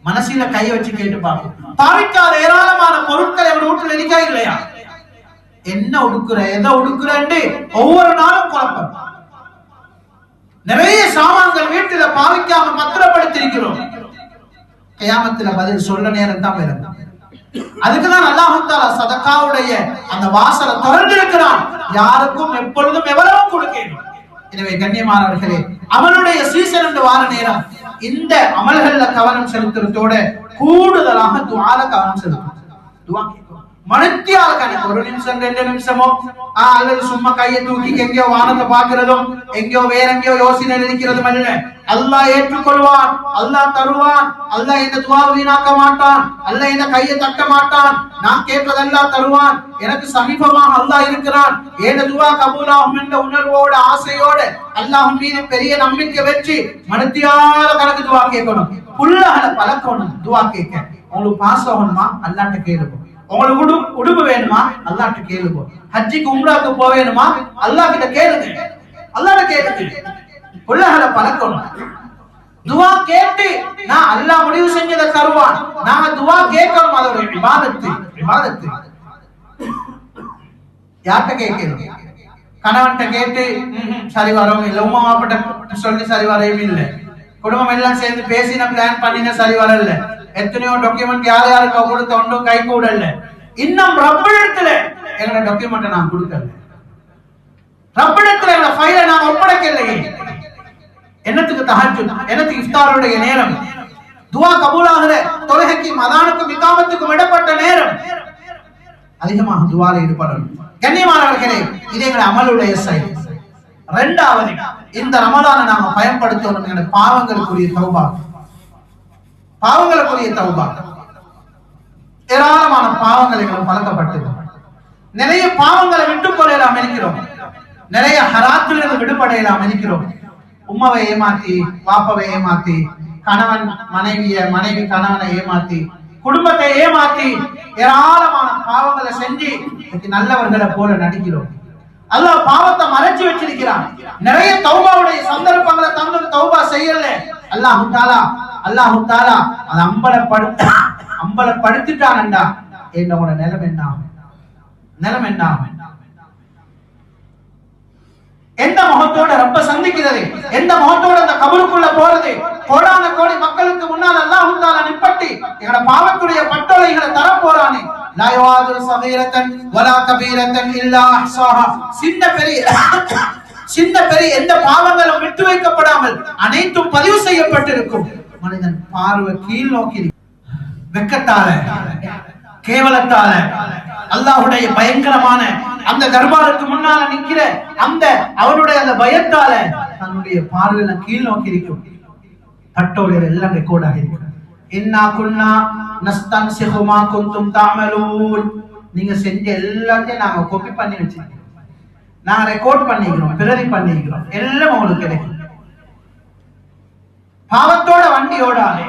மனசில கையை வச்சு கேட்டு பார்ப்போம். பாவிக்காத ஏராளமான பொருட்கள் எங்களோட வீட்டுல இருக்கா இல்லையா? என்ன உடுக்குற, எதை உடுக்குறன்னு ஒவ்வொரு நாளும் குழப்பம். நிறைய சாமான்கள் வீட்டுல பாவிக்காம பத்திரப்படுத்திருக்கிறோம். கியாமத்துல பதில் சொல்ல நேரம் தான் வரும். அதுக்குதான் அல்லாஹ் தஆலா சதகாவுடைய அந்த வாசலை திறந்திருக்கிறான். யாருக்கும் எப்பொழுதும் எவ்வளவு கொடுக்கணும். எனவே கண்ணியமானவர்களே, அவனுடைய சீசன் என்று வார நேரம் இந்த அமல்கள்ல கவனம் செலுத்துறதோட கூடுதலாக துஆல கவனம் செலுத்தணும். துஆ மனத்தியால கணக்கு, ஒரு நிமிஷம் 2 நிமிஷமோ அல்லது சும்மா கையை தூக்கி எங்கேயோ வானத்தை பார்க்கிறதும் எங்கேயோ வேற எங்கேயோ யோசனை இருக்கிறதும் அல்ல. அல்லாஹ் ஏற்றுக்கொள்வான், அல்லாஹ் தருவான், அல்லாஹ் இந்த துஆவை வீணாக்க மாட்டான், அல்லாஹ் இந்த கையை தட்ட மாட்டான். நான் கேட்பது அல்லாஹ் தருவான், எனக்கு சமீபமாக அல்லாஹ் இருக்கிறான், ஏன துஆ கபூலாகும் என்ற உணர்வோட ஆசையோட அல்லாஹ்வின் மீது பெரிய நம்பிக்கை வச்சு மனத்தியால கணக்கு துஆ கேட்கணும். புள்ளகளை பழக்கணும் துஆ கேட்க. உங்களுக்கு பாஸ் ஆகணுமா? அல்லாஹ்ட்ட கேளுங்க. உங்களுக்கு உடுப்பு வேணுமா? அல்லாஹ்ட்ட கேளுங்க. ஹஜ்ஜிக்கு உம்ராக்கு போவேணுமா? அல்லாஹ் கிட்ட கேளுங்க. அல்லாஹ்ட்ட கேளுங்க. புள்ளகளை பழக்கணும். துஆ கேட்டு நான் அல்லாஹ் முடிவு செஞ்சதை தருவான். நாங்க துஆ கேட்கணும். அதோட இபாதத்து. இபாதத்து யார்கிட்ட கேட்கணும்? கணவன்கிட்ட கேட்டு சரி வரும் இல்ல, உமா மாப்பிட்ட சொல்லி சரி வரையும் இல்ல, குடும்பம் எல்லாம் சேர்ந்து பேசின பிளான் பண்ணின சரி வரல, எத்தனையோ டாக்குமெண்ட் யார் யாருக்கு கொடுத்த ஒன்றும் கை கூடல. இன்னும் ரப்பிடத்துல எங்களோட டாக்குமெண்ட் நான் கொடுக்கல, ரப்பிடத்துல எங்களோட ஃபைலை நான் ஒப்படைக்கலையே. என்னத்துக்கு தஹஜ்ஜுத், என்னத்துக்கு இஃப்தாருடைய நேரம், துஆ கபூலாகிற தொழுகைக்கும் அதானுக்கும் இகாமத்துக்கும் விடப்பட்ட நேரம், அதிகமாக துஆல ஈடுபடணும். கண்ணியமானவர்களே, இது எங்களுடைய அமலுடைய செயல். இரண்டாவது, இந்த ரமலானை நாம பயன்படுத்தணும் எங்களுடைய பாவங்களுக்குரிய தௌபா. பாவங்களுக்குரிய தௌபா. ஏராளமான பாவங்கள் எங்களுக்கு பழக்கப்பட்டது. நிறைய பாவங்களை விட்டுக்கொள்ளலாம் இருக்கிறோம், நிறைய ஹராத்திலிருந்து விடுபடையலாம் இருக்கிறோம். உம்மாவை ஏமாத்தி, பாப்பாவை ஏமாத்தி, கணவன் மனைவிய, மனைவி கணவனை ஏமாத்தி, குடும்பத்தை ஏமாத்தி ஏராளமான பாவங்களை செஞ்சு நல்லவர்களை போல நடிக்கிறோம். அல்லாஹ் பாவத்தை மறைச்சு வச்சிருக்கிறான். நிறைய தௌபாவுடைய சந்தர்ப்பங்களை தந்து தௌபா செய்யல. அல்லாஹ் தாலா அதை அம்பலப்படுத்திட்டான்டா. என்னோட நிலைமை என்ன? நிலைமை என்ன? எந்த முகத்தோட ரப்ப சந்திக்கிறது, எந்த முகத்தோட அந்த கபருக்குள்ள போறது? கோடான கோடி மக்களுக்கு முன்னால் அல்லாஹ் தஆலா நிப்பட்டி எங்கட பாவத்துடைய பட்டோலைகளை தர போறானே. லா யுஆது ஸகீரத்தன் வலா கபீரத்தன் இல்லா அஹ்ஸாஹா. சின்ன பெரிய எந்த பாவங்களும் விட்டு வைக்கப்படாமல் அனைத்தும் பதிவு செய்யப்பட்டிருக்கும். மனிதன் பார்வை கீழ் நோக்கி வெக்கத்தால, கேவலத்தால, அல்லாஹ்வுடைய பயங்கரமான அந்த தர்பாருக்கு முன்னால நிக்கிற அந்த அவனுடைய அந்த பயத்தால தன்னுடைய பார்வையில கீழ் நோக்கி இருக்கும். பட்டோலைகள் எல்லாம் ரெக்கார்ட் ஆகிருக்கு. இன்னா குன்னா நஸ்தன்சிஹு மா குன்தும் தஅமலூன். நீங்க செஞ்ச எல்லாத்தையும் நாங்க காப்பி பண்ணி வச்சிருக்கோம், நாங்க ரெக்கார்ட் பண்ணிக்கிறோம், பிரதி பண்ணிக்கிறோம், எல்லாம் உங்களுக்கு கிடைக்கும். பாவத்தோட வண்டியோடாலே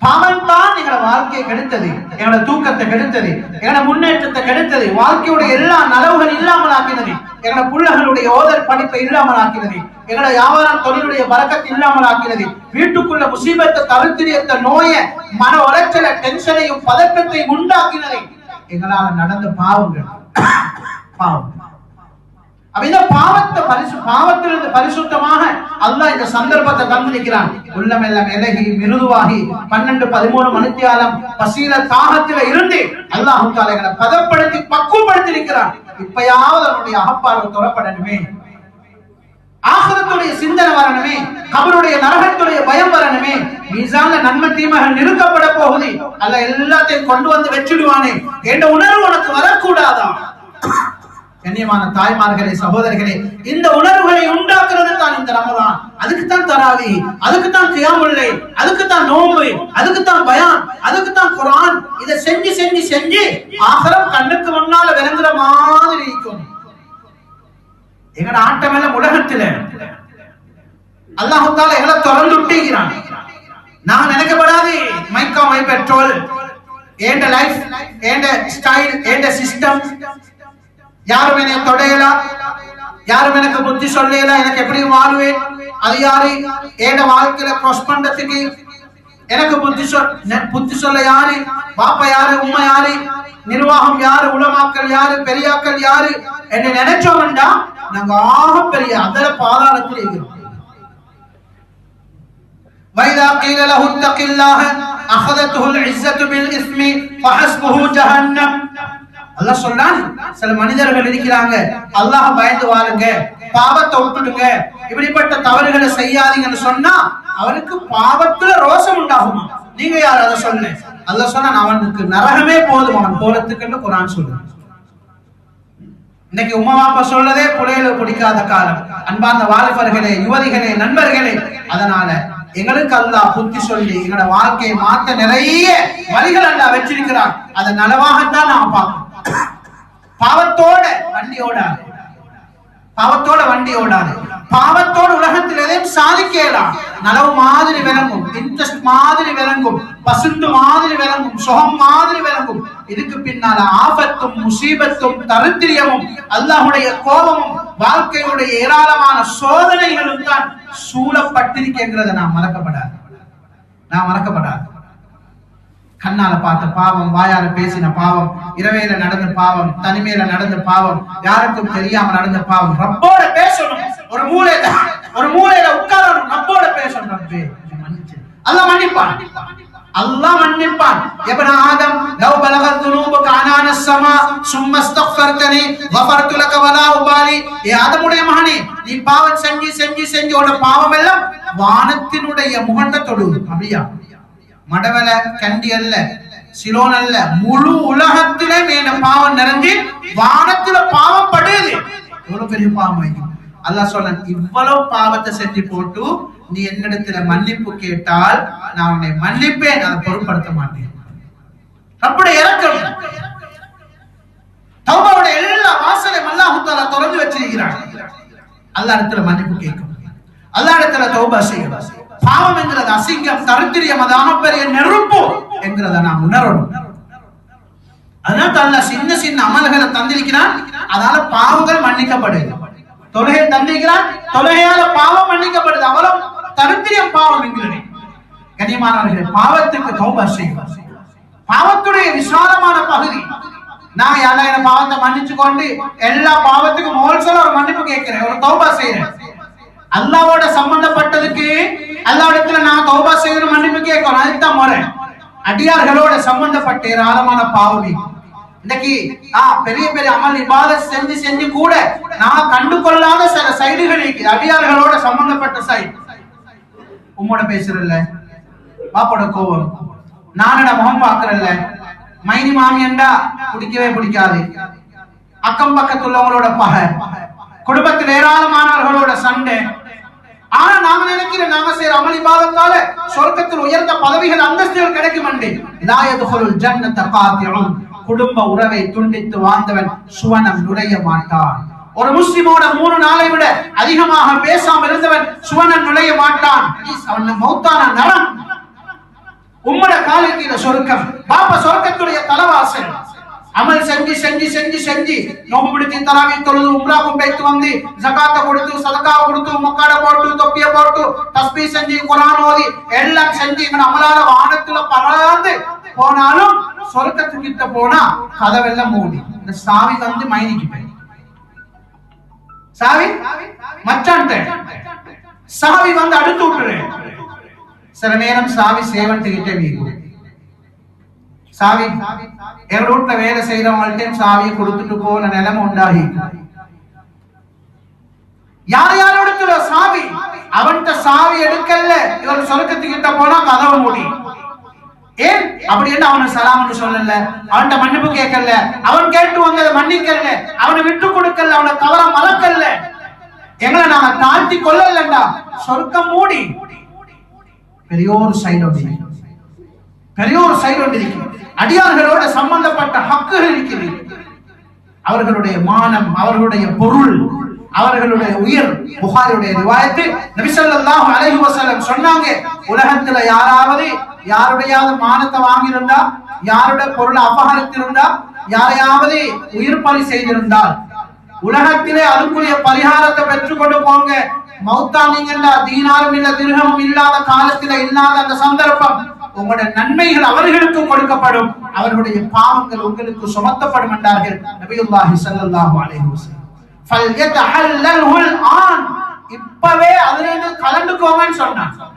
பாவம் தான் எங்களோட வாழ்க்கையை கெடுத்தது, எங்களோட தூக்கத்தை கெடுத்தது, எங்களோட முன்னேற்றத்தை கெடுத்தது, வாழ்க்கையுடைய எல்லா நலவுகள் இல்லாமல் ஆக்கினது, எங்களோட பிள்ளைகளுடைய ஓதல் படிப்பை இல்லாமல் ஆக்கினது, எங்களோட வியாபாரம் தொழிலுடைய பரக்கத்தை இல்லாமல் ஆக்கினது, வீட்டுக்குள்ள முசீபத்தை, தவிர்த்திரியத்த நோயை, மன உளைச்சலை, டென்ஷனையும் பதற்றத்தையும் உண்டாக்கினது எங்களால நடந்த பாவங்கள். பாவம் இந்த பாவத்திலிருந்து பரிசுத்தமாக அல்லாஹ் இந்த சந்தர்ப்பத்தை தந்திருக்கிறான். உள்ளமெல்லாம் இலகி மிருதுவாகி 12-13 மணித்தியாலம் பசீல தாகத்தில இருந்து அல்லாஹ் தஆலா எங்களை பதப்படுத்தி பக்குவப்படுத்தி இருக்கிறான். இப்பயாவது அவனுடைய அகப்பார்வை தொழப்படணுமே, ஆகிரத்துடைய சிந்தனை வரணுமே, கபருடைய நரகத்துடைய பயம் வரணுமே. மீசான்ல நன்மை தீமைகள் நிறுக்கப்பட போகுது, அல்லாஹ் எல்லாத்தையும் கொண்டு வந்து வச்சிடுவானே என்ற உணர்வு உனக்கு வரக்கூடாதா? கண்ணியமான தாய்மார்களே, சகோதரிகளே, இந்த உணர்வுகளை உண்டாக்குறது தான் இந்த ரமலான். அதுக்கு தான் தராவி, அதுக்கு தான் கியாமுல் லைல், அதுக்கு தான் நோன்பு, அதுக்கு தான் பயான், அதுக்கு தான் குர்ஆன். இதை செஞ்சு செஞ்சு செஞ்சு ஆகிரம் கண்ணுக்கு முன்னால விளங்குற மாதிரி இருக்கும். எங்கட ஆட்டம் எல்லாம் உலகத்துல அல்லாஹ் தஆலா எங்களை தொடர்ந்து விட்டுகிறான். நான் நினைக்கப்படாது மைக்கா மை பெட்ரோல் ஏண்ட லைஃப் ஏண்ட ஸ்டைல் ஏண்ட சிஸ்டம் யாரும் என்னை தொடையலாம், யாரும் எனக்கு புத்தி சொல்லலாம், எனக்கு எப்படி வாழ்வேன், அது யாரு ஏண்ட வாழ்க்கையில கிராஸ் பண்றதுக்கு எனக்கு புத்தி சொல்ல யாரு, பாப்பா யாரு, உம்மா யாரு, நிர்வாகம் யாரு, உலமாக்கள் யாரு, பெரியாக்கள் யாரு என்ன நினைச்சோம்டா நாங்க ஆக பெரிய அதர பாதாளத்தில் இருக்கிறோம். وَإِذَا قِيلَ لَهُ اتَّقِ اللَّهَ أَخَذَتْهُ الْعِزَّةُ بِالْإِثْمِ فَحَسْبُهُ جَهَنَّمْ. அல்லாஹ் சொல்றான், சில மனிதர்கள் இருக்கிறாங்க, அல்லாஹ் பயந்து வாழுங்க, பாவத்தை விட்டுடுங்க, இப்படிப்பட்ட தவறுகளை செய்யாதீங்கன்னு சொன்னா அவனுக்கு பாவத்துல ரோஷம் உண்டாகுமா? நீங்க யார் அதை சொல்ல? அல்லாஹ் சொன்னா அவனுக்கு நரகமே போதும் அவன் போறதுக்குன்னு குர்ஆன் சொல்றான். இன்னைக்கு உம்மா பாப்பா சொல்லதே புலையில பிடிக்காத காலம். அன்பார்ந்த வாலிபர்களே, யுவதிகளே, நண்பர்களே, அதனால எங்களுக்கு அல்லாஹ் புத்தி சொல்லி எங்களோட வாழ்க்கையை மாற்ற நிறைய வழிகள் அல்லாஹ் வச்சிருக்கிறான். அதை நலவாகத்தான் நாம் பார்க்கணும். பாவத்தோட வண்டி ஓடாது, பாவத்தோட வண்டி ஓடாது, பாவத்தோட உலகத்தில் எதையும் சாதிக்கலாம். நலவு மாதிரி விளங்கும், இன்ட்ரெஸ்ட் மாதிரி விளங்கும், பசுந்து மாதிரி விளங்கும், சுகம் மாதிரி விளங்கும். இதுக்கு பின்னால ஆபத்தும் முசீபத்தும் தரித்திரியமும் அல்லாஹ்வுடைய கோபமும் வாழ்க்கையுடைய ஏராளமான சோதனைகளும் தான் சூழப்பட்டிருக்கிறத நாம் மறக்கப்படாது. கண்ணால பார்த்த பாவம், வாயால பேசின பாவம், இரவையில நடந்த பாவம், தனிமையில நடந்த பாவம், யாருக்கும் தெரியாம நடந்த பாவம். ரப்போட பேசணும், ஒரு மூலையில உட்காரணும், ரப்போட பேசணும். ரப்பே அல்லாஹ் மன்னிப்பான், அல்லாஹ் மன்னிப்பான். இப்ன ஆதம் லவ் பலகத் துனூபுக அனான ஸமா சும்ம இஸ்தக்ஃபர்தனி கஃபர்து லக வலா உபாலி. ஏ ஆதமுடைய மகனே, நீ பாவம் செஞ்சு செஞ்சு செஞ்சு உன பாவம் எல்லாம் வானத்தினுடைய முகண்ட தொடுது. அப்படியா? மடவல கண்டி அல்ல, சிலோன் அல்ல, முழு உலகத்திலே மேல பாவம் நிறைஞ்சு வானத்துல பாவம் படுது. எவ்வளவு பெரிய பாவம்! அல்லாஹ் சொல்றான், இவ்வளவு பாவத்தை செஞ்சு போட்டு நீ என்னிடத்துல மன்னிப்பு கேட்டால் நான் உன்னை மன்னிப்பேன், அதை பொருட்படுத்த மாட்டேன். ரப்புடைய இரக்கம், தௌபாவுடைய எல்லா வாசலையும் அல்லாஹ் தஆலா திறந்து வச்சிருக்கிறான். அல்லாஹ் இடத்துல மன்னிப்பு கேட்கும், அல்லாஹ் இடத்துல தௌபா செய்யணும். பாவம் என்கிறது அசிங்கம், தரித்திரியம், அது ஆகப்பெரிய நெருப்பு என்கிறத நாம் உணரணும். அதனால அல்லாஹ் சின்ன சின்ன அமல்களை தந்திருக்கிறான், அதனால பாவங்கள் மன்னிக்கப்படுது. தொழுகை தந்திருக்கிறான், தொழுகையால பாவம் மன்னிக்கப்படுது. அவ்வளவு தரித்திரியம் பாவம் என்கிறது. கண்ணியமானவர்களே, பாவத்துக்கு தௌபா செய்யும். பாவத்துடைய விசாலமான பகுதி. நான் யாரா என்ன பாவத்தை மன்னிச்சு கொண்டு எல்லா பாவத்துக்கும் ஹோல்சேல் ஒரு மன்னிப்பு கேட்கிறேன், ஒரு தௌபா செய்யறேன். அல்லாஹ்வோட சம்பந்தப்பட்டதுக்கு அல்லாஹ்விடத்துல நான் தௌபா செய்யணும், மன்னிப்பு கேட்கணும். அதுதான் முறை. அடியார்களோட சம்பந்தப்பட்ட ஏராளமான பாவம் இன்னைக்கு பெரிய பெரிய அமல் இபாதத் செஞ்சு செஞ்சு கூட நான் கண்டு கொள்ளாத சில சைடுகள் இருக்குது. அடியார்களோட சம்பந்தப்பட்ட சைடு. உம்மோட பேசுறல்ல, பாப்போட கோவம், நானோட முகம் பாக்குறல்ல, மைனி மாமியண்டா பிடிக்கவே பிடிக்காது, அக்கம் பக்கத்துள்ளவங்களோட பகை, குடும்பத்தில் ஏராளமானவர்களோட சண்டை. ஆனா நாம நினைக்கிறோம் நாம செய்யற அமல் இபாதத்தால சொர்க்கத்தில் உயர்ந்த பதவிகள், அந்தஸ்துகள் கிடைக்கும். லா யதுகுலுல் ஜன்னத காத்திஉன். குடும்ப உறவை துண்டித்து வாழ்ந்தவன் சுவனம் நுழைய மாட்டான். ஒரு முஸ்லிமோட 3 நாளை விட அதிகமாக பேசாம இருந்தவன் சுவனம் நுழைய மாட்டான். அவன் மௌத்தான நரம். உம்மட காலத்தில சொர்க்கம், பாப்பா சொர்க்கத்துடைய தலவாசல். அமல் செஞ்சு செஞ்சு செஞ்சு செஞ்சு நோம்பு பிடிச்சி தராவி தொழுது உம்ராக்கும் போய்த்து வந்து ஜகாத்தை கொடுத்து சதகாவை கொடுத்து மக்காட போட்டு தொப்பிய போட்டு தஸ்பீ செஞ்சு குர்ஆன் ஓதி எல்லாம் செஞ்சு இவன் அமலால வானத்துல பறந்து போனாலும் சொர்க்கத்துக்கிட்ட போனா கதவெல்லாம் மூடி. இந்த சாவி வந்து மைனிக்கு போய் சாவி மச்சான்ட்ட சாவி வந்து அடுத்து விட்டுரு. சில நேரம் சாவி சேவன்கிட்ட வீக்கும். சாவி எங்க வீட்டுல வேலை செய்யறவங்கள்ட்ட சாவியை கொடுத்துட்டு போன நிலைமை உண்டாகி யார் யாரோட சாவி அவன்கிட்ட சாவி எடுக்கல, இவர் சொர்க்கத்துக்கிட்ட போனா கதவு மூடி. ஏன் அப்படி என்ன அவனுக்கு சலாம் சொல்லல, அவன்கிட்ட மன்னிப்பு கேட்கல, அவன் கேட்டு வந்ததை மன்னிக்கல, அவனை விட்டு கொடுக்கல, அவனை தவற மறக்கல, எங்களை நாம தாழ்த்தி கொள்ளலண்டா சொர்க்கம் மூடி பெரியோர் சைடு இருக்கு. அடியார்களோட சம்பந்தப்பட்ட ஹக்குகள் இருக்கிறது. அவர்களுடைய மானம், அவர்களுடைய பொருள், அவர்களுடைய உயிர். புகாரியுடைய ரிவாயத்து நபி ஸல்லல்லாஹு அலைஹி வஸல்லம் சொன்னாங்க, உலகத்துல யாருடையாவது மானத்தை வாங்கியிருந்தா, யாருடைய பொருளை அபகரித்திருந்தா, யாரையாவது உயிர் பலி செய்திருந்தால் உலகத்திலே அதுக்குரிய பரிகாரத்தை பெற்றுக் கொண்டு போங்க. மௌத்தானீங்கன்னா தீனாரும் இல்ல திர்ஹமும் இல்லாத காலத்தில இல்லாத அந்த சந்தர்ப்பம் உங்களுடைய நன்மைகள் அவர்களுக்கு கொடுக்கப்படும், அவர்களுடைய பாவங்கள் உங்களுக்கு சுமத்தப்படும் என்றார்கள் நபியுல்லாஹி ஸல்லல்லாஹு அலைஹி வஸல்லம். ஃபல்யதஹல்லல்ஹுல் ஆன், இப்பவே அதிலிருந்து கலந்துக்கோங்கன்னு சொன்னாங்க.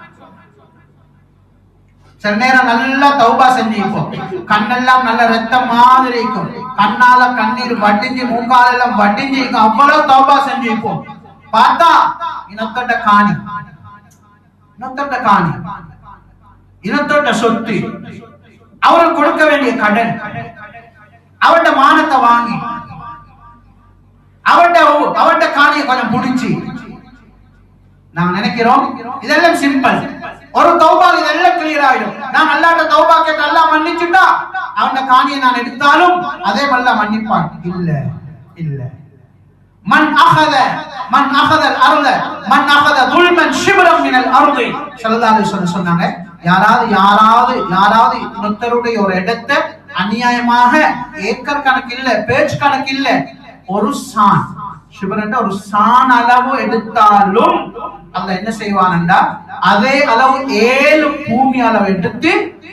சில நேரம் நல்லா தௌபா செஞ்சிருப்போம், கண்ணெல்லாம் நல்ல ரத்தம் மாதிரி இருக்கும், கண்ணால கண்ணீர் வட்டிஞ்சு மூக்கால எல்லாம் வட்டிஞ்சு இருக்கும், அவ்வளவு தௌபா செஞ்சிருப்போம். பார்த்தா இனத்தொட்ட காணி, இனத்தொட்ட சொத்து, அவருக்கு கொடுக்க வேண்டிய கடன், அவருடைய மானத்தை வாங்கி அவருடைய காணியை கொஞ்சம் புடிச்சு நாங்க நினைக்கிறோம் இதெல்லாம் சிம்பிள், ஒரு தௌபா இதெல்லாம் கிளியர் ஆயிடும். நான் அல்லாஹ்ட்ட தௌபா கேட்டு அல்லாஹ் மன்னிச்சுட்டா அவருடைய காணியை நான் எடுத்தாலும் அதே அல்லாஹ் மன்னிப்பான். இல்ல மன் அகத அல்-அர்த மன் அகத துல்மன் ஷிப்ரன் மினல் அர்தி ஸல்லல்லாஹு அலைஹி வஸல்லம் சொன்னாங்க, யாராவது இன்னொருத்தருடைய ஒரு இடத்தை அநியாயமாக ஏக்கர் கணக்கில்ல பேச்சு கணக்கில்ல ஒரு சான் ஷிப்ரன் ஒரு சான் அளவு எடுத்தாலும் அல்லாஹ் என்ன செய்வான்டா அதே அளவு 7 பூமி அளவு எடுத்து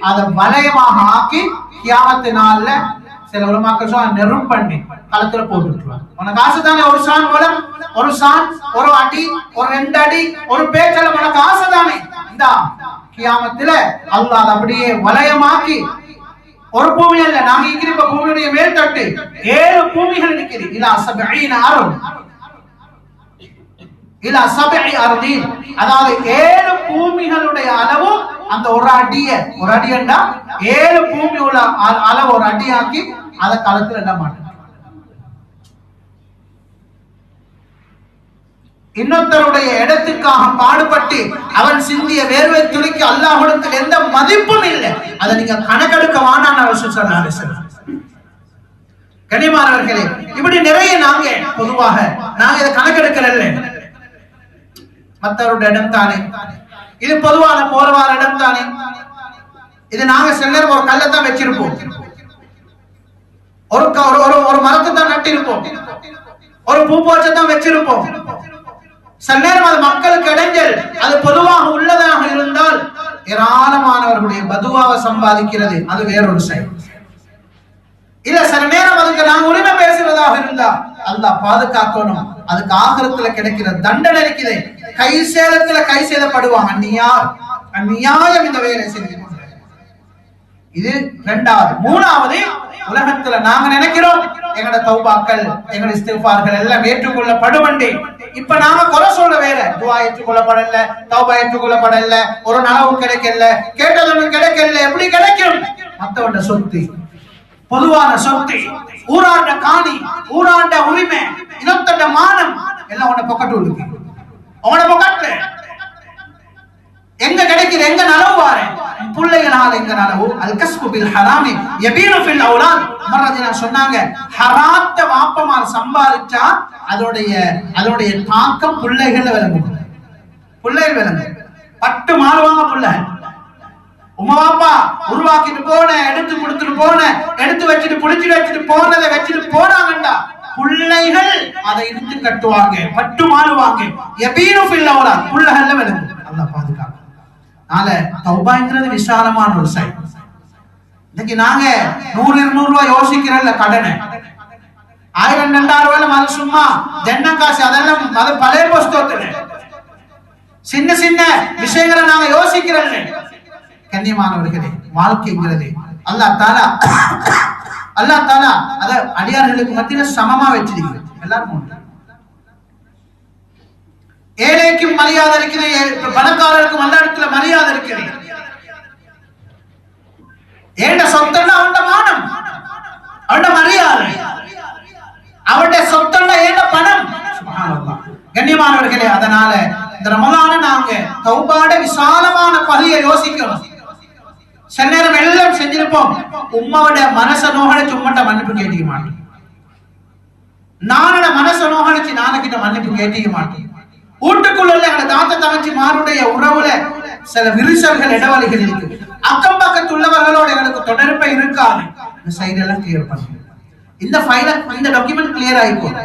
அதை வளையமாக ஆக்கி கியாமத் நாள்ல சில உலமாக்கள் சொல்றாங்க நெருப்பு பண்ணி களத்துல போட்டுட்டுருவாங்க. உனக்கு ஆசை தானே ஒரு சான் மூலம், ஒரு சான், ஒரு அடி, ஒரு 2 அடி, ஒரு பேச்சல உனக்கு ஆசை தானே, இந்த கியாமத்துல அல்லாஹ் அப்படியே வளையமாக்கி ஒரு பூமி அல்ல, நாங்க இருக்கிற பூமியுடைய மேல் தட்டு 7 பூமிகள் இருக்குது. இலா 70 அர்த், இலா 70 அர்தீன், அதாவது 7 பூமிகளுடைய அளவு அந்த ஒரு அடியண்டா 7 பூமி உள்ள அளவு ஒரு அடியாக்கி அதை களத்துல என்ன மாட்டாங்க. இன்னொருத்தருடைய இடத்துக்காக பாடுபட்டு அவன் சிந்திய வேர்வை துளிக்கு அல்லாஹ்விடத்தில் எந்த மதிப்பும் இல்லை. அதை நீங்க கணக்கெடுக்க வேண்டாம். கனிமானவர்களே, இப்படி நிறைய பொதுவாக நாங்க இதை கணக்கெடுக்கல. மற்றவருடைய இடம் தானே இது, பொதுவான போறவார இடம் தானே இது, நாங்க சிலர் ஒரு கல்லத்தான் வச்சிருப்போம், ஒரு மரத்தை தான் நட்டிருப்போம், ஒரு பூ போச்சத்தான் வச்சிருப்போம். சில நேரம் அது மக்களுக்கு இடைஞ்சல், அது பொதுவாக உள்ளதாக இருந்தால் ஏராளமானவர்களுடைய பதுவாவை சம்பாதிக்கிறது, அது வேறொரு செயல். இல்ல சில நேரம் அதுக்கு நாங்க உரிமை பேசுவதாக இருந்தா அல்லாஹ் பாதுகாக்கணும். அதுக்கு ஆகிரத்துல கிடைக்கிற தண்டனை இருக்குது, கை சேதப்படுவாங்க. அந்நியாயம் இந்த வேலை செஞ்சு கொண்டு. இது 2வது. 3வது, உலகத்துல நாங்க நினைக்கிறோம் எங்கட தௌபாக்கள், எங்கட இஸ்திக்ஃபார்கள் எல்லாம் ஏற்றுக்கொள்ளப்படுவண்டே. இப்ப நாங்க குறை சொல்ற வேற, துஆ ஏற்றுக்கொள்ளப்படல, தௌபா ஏற்றுக்கொள்ளப்படல, ஒரு நலவு கிடைக்கல, கேட்டது கிடைக்கல. எப்படி கிடைக்கும்? மத்தவண்ட சொத்து, பொதுவான சொத்து, ஊராண்ட காணி, ஊராண்ட உரிமை, இனத்தண்ட மானம் எல்லாம் உன்ன பொக்கட்டு இருக்கு. உங்களோட பொக்கட்டு எங்க கிடைக்கிற, எங்க நலவு வாரே பிள்ளைகளால் எங்க நலவு. அல் கஸ்பு பில் ஹராமி யபீனு ஃபில் அவுலாத். மறதினா சொன்னாங்க, ஹராத்த வாப்பமார் சம்பாதிச்சா அதோடைய தாக்கம் பிள்ளைகள் விளங்கும். பிள்ளைகள் விளங்கும். பட்டு மாறுவாங்க பிள்ளைகள். உமா பாப்பா உருவாக்கிட்டு போன, எடுத்து கொடுத்துட்டு போன, எடுத்து வச்சுட்டு புடிச்சிட்டு வச்சுட்டு போனதை வச்சுட்டு போனாங்கண்டா பிள்ளைகள் அதை இருந்து கட்டுவாங்க, பட்டு மாறுவாங்க. யபீனு ஃபில் அவுலாத், பிள்ளைகள் விளங்கும். அல்லாஹ் பாதுகாக்க. தௌபாங்கிறது விசாலமான ஒரு சைட். இன்னைக்கு நாங்க 100-200 ரூபாய் யோசிக்கிறோம்ல கடனை, 1000-2000 ரூபாய் அது சும்மா ஜன்னங்காசு, அதெல்லாம் அது பழைய புஸ்தகத்துல சின்ன சின்ன விஷயங்களை நாங்க யோசிக்கிறோம். கண்ணியமானவர்களே, வாழ்க்கைங்கிறது அல்லாஹ் தாலா அத அடியார்களுக்கு மத்தியில சமமா வச்சிருக்கிறது. எல்லாரும் ஏழைக்கும் மரியாதை இருக்குது, பணக்காரருக்கும் எல்லா இடத்துல மரியாதை இருக்குது. ஏண்ட சொத்தன்னா அவன் மானம், அவன் மரியாதை, அவனுடைய சொத்தன்னா ஏண்ட பணம். சுப்ஹானல்லாஹ். கண்ணியமானவர்களே, அதனால இந்த ரமலான நாங்க தௌபாட விசாலமான பகுதியை யோசிக்கணும். சில நேரம் எல்லாம் செஞ்சிருப்போம், உம்மாவோட மனச நோகடிச்சு உம்மட்ட மன்னிப்பு கேட்டிக்க மாட்டேன், நானோட மனச நோகடிச்சு நானக்கிட்ட மன்னிப்பு கேட்டிக்க மாட்டேன். வீட்டுக்குள்ள எங்க தாத்தா தங்கச்சி மாருடைய உறவுல சில விரிசல்கள் இடவழிகள் இருக்கு, அக்கம் பக்கத்து உள்ளவர்களோட எங்களுக்கு தொடர்பை இருக்காது. இந்த சைடெல்லாம் கிளியர் பண்ணுங்க, இந்த ஃபைல இந்த டாக்குமெண்ட் கிளியர் ஆயிக்கும்.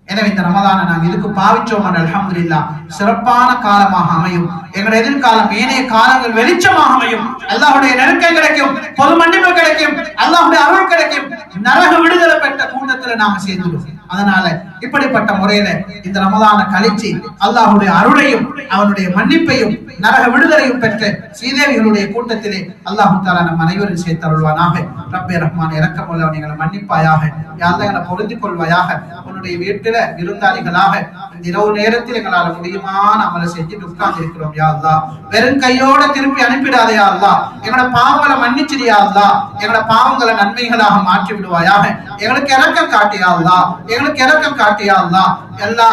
எனவே இந்த ரமலானை நாங்கள் இதுக்கு பாவிச்சோம், அல்ஹம்துலில்லாஹ் சிறப்பான காலமாக அமையும். எங்களுடைய எதிர்காலம் ஏனைய காலங்கள் வெளிச்சமாக அமையும். அல்லாஹ்வுடைய நெருக்கம் கிடைக்கும், பொது மன்னிப்பு கிடைக்கும், அல்லாஹ்வுடைய அருள் கிடைக்கும், நரக விடுதலை பெற்ற கூட்டத்தில் நாம சேர்ந்துடும். அதனால இப்படிப்பட்ட முறையில இந்த ரமலானை கழிச்சு அல்லாஹ்வுடைய அருளையும் அவனுடைய மன்னிப்பையும் நரக விடுதலையும் பெற்ற சீதேவிகளுடைய கூட்டத்திலே அல்லாஹ் தஆலா நம் அனைவரும் சேர்த்தருள்வானாக. ரப்பே ரஹ்மான் இரக்கமுள்ளவன், எங்களை மன்னிப்பாயாக, யா அல்லாஹ் எங்களை பொருந்திக் கொள்வாயாக. உன்னுடைய வீட்டில விருந்தாளிகளாக இந்த இரவு நேரத்தில் எங்களால் முடியுமான அமலை செஞ்சுட்டு உட்கார்ந்து இருக்கிறோம். யா அல்லாஹ் வெறும் கையோட திருப்பி அனுப்பிடாதே யா அல்லாஹ். எங்களோட பாவங்களை மன்னிச்சிடு யா அல்லாஹ். எங்களோட பாவங்களை நன்மைகளாக மாற்றி விடுவாயாக. எங்களுக்கு இரக்கம் காட்டியா அல்லாஹ், எங்களுக்கு இரக்கம் காட்டியா அல்லாஹ். எல்லா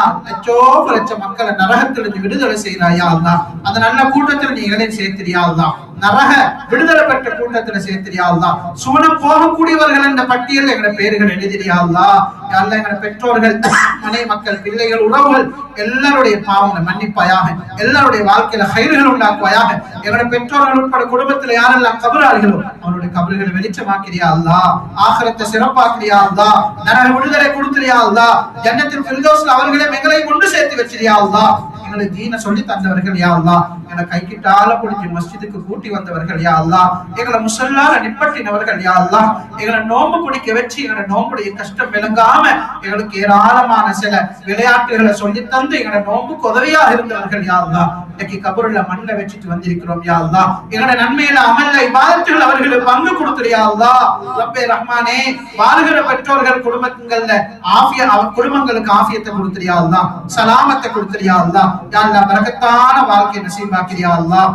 லட்ச மக்களை நரகத்திலிருந்து விடுதலை செய்யறாயா அல்லாஹ். அந்த நல்ல கூட்டத்தில் நீ எங்களை சேர்த்திரியா அல்லாஹ். நரக விடுதலை பெற்ற கூட்டத்தில் சேர்த்திரியா அல்லாஹ். சுவனம் போகக்கூடியவர்கள் என்ற பட்டியல் எங்களை பேர்கள் எழுதிரியா அல்லாஹ். எங்களை பெற்றோர்கள், மனை மக்கள், பிள்ளைகள், உறவுகள் எல்லாருடைய பாவங்களை மன்னிப்பாயாக. எல்லாருடைய வாழ்க்கையில ஹைர்கள் உண்டாக்குவாயாக. எங்களுடைய பெற்றோர்கள் உட்பட குடும்பத்தில் யாரெல்லாம் கபராளிகளோ அவருடைய கபர்களை வெளிச்சமாக்கிறியா அல்லாஹ். ஆகிரத்தை சிறப்பாக்கிறியா அல்லாஹ். நரக விடுதலை கொடுத்திரியா அல்லாஹ். ஜன்னத்தில் ஃபிர்தௌஸ்ல அவர்களே எங்களை கொண்டு சேர்த்து வச்சிரியா அல்லாஹ். எங்களை தீன சொல்லி தந்தவர்கள் யா அல்லாஹ். எங்களை கைக்கிட்டால பிடிச்சி மஸ்ஜிதுக்கு கூட்டி வந்தவர்கள் யா அல்லாஹ். எங்களை முசல்லால நிப்பட்டினவர்கள் யா அல்லாஹ். எங்களை நோம்பு பிடிக்க வச்சு எங்களை நோம்புடைய கஷ்டம் விளங்காம எங்களுக்கு ஏராளமான சில விளையாட்டுகளை சொல்லி தந்து எங்களை நோம்புக்கு உதவியாக இருந்தவர்கள் யா அல்லாஹ். இன்னைக்கு கபருல மண்ணை வச்சுட்டு வந்திருக்கிறோம் யா அல்லாஹ். எங்களோட நன்மையில அமல்ல இபாதத்துகள் அவர்களுக்கு பங்கு கொடுத்துரு யா அல்லாஹ். ரப்பே ரஹ்மானே, வாழ்கிற பெற்றோர்கள் குடும்பங்கள்ல ஆஃபியா, குடும்பங்களுக்கு ஆஃபியத்தை கொடுத்துரு யா அல்லாஹ். சலாமத்தை கொடுத்துரு யா அல்லாஹ். யா அல்லாஹ் பரக்கத்தான வாழ்க்கை நசீபாக்கிறியா அல்லாஹ்.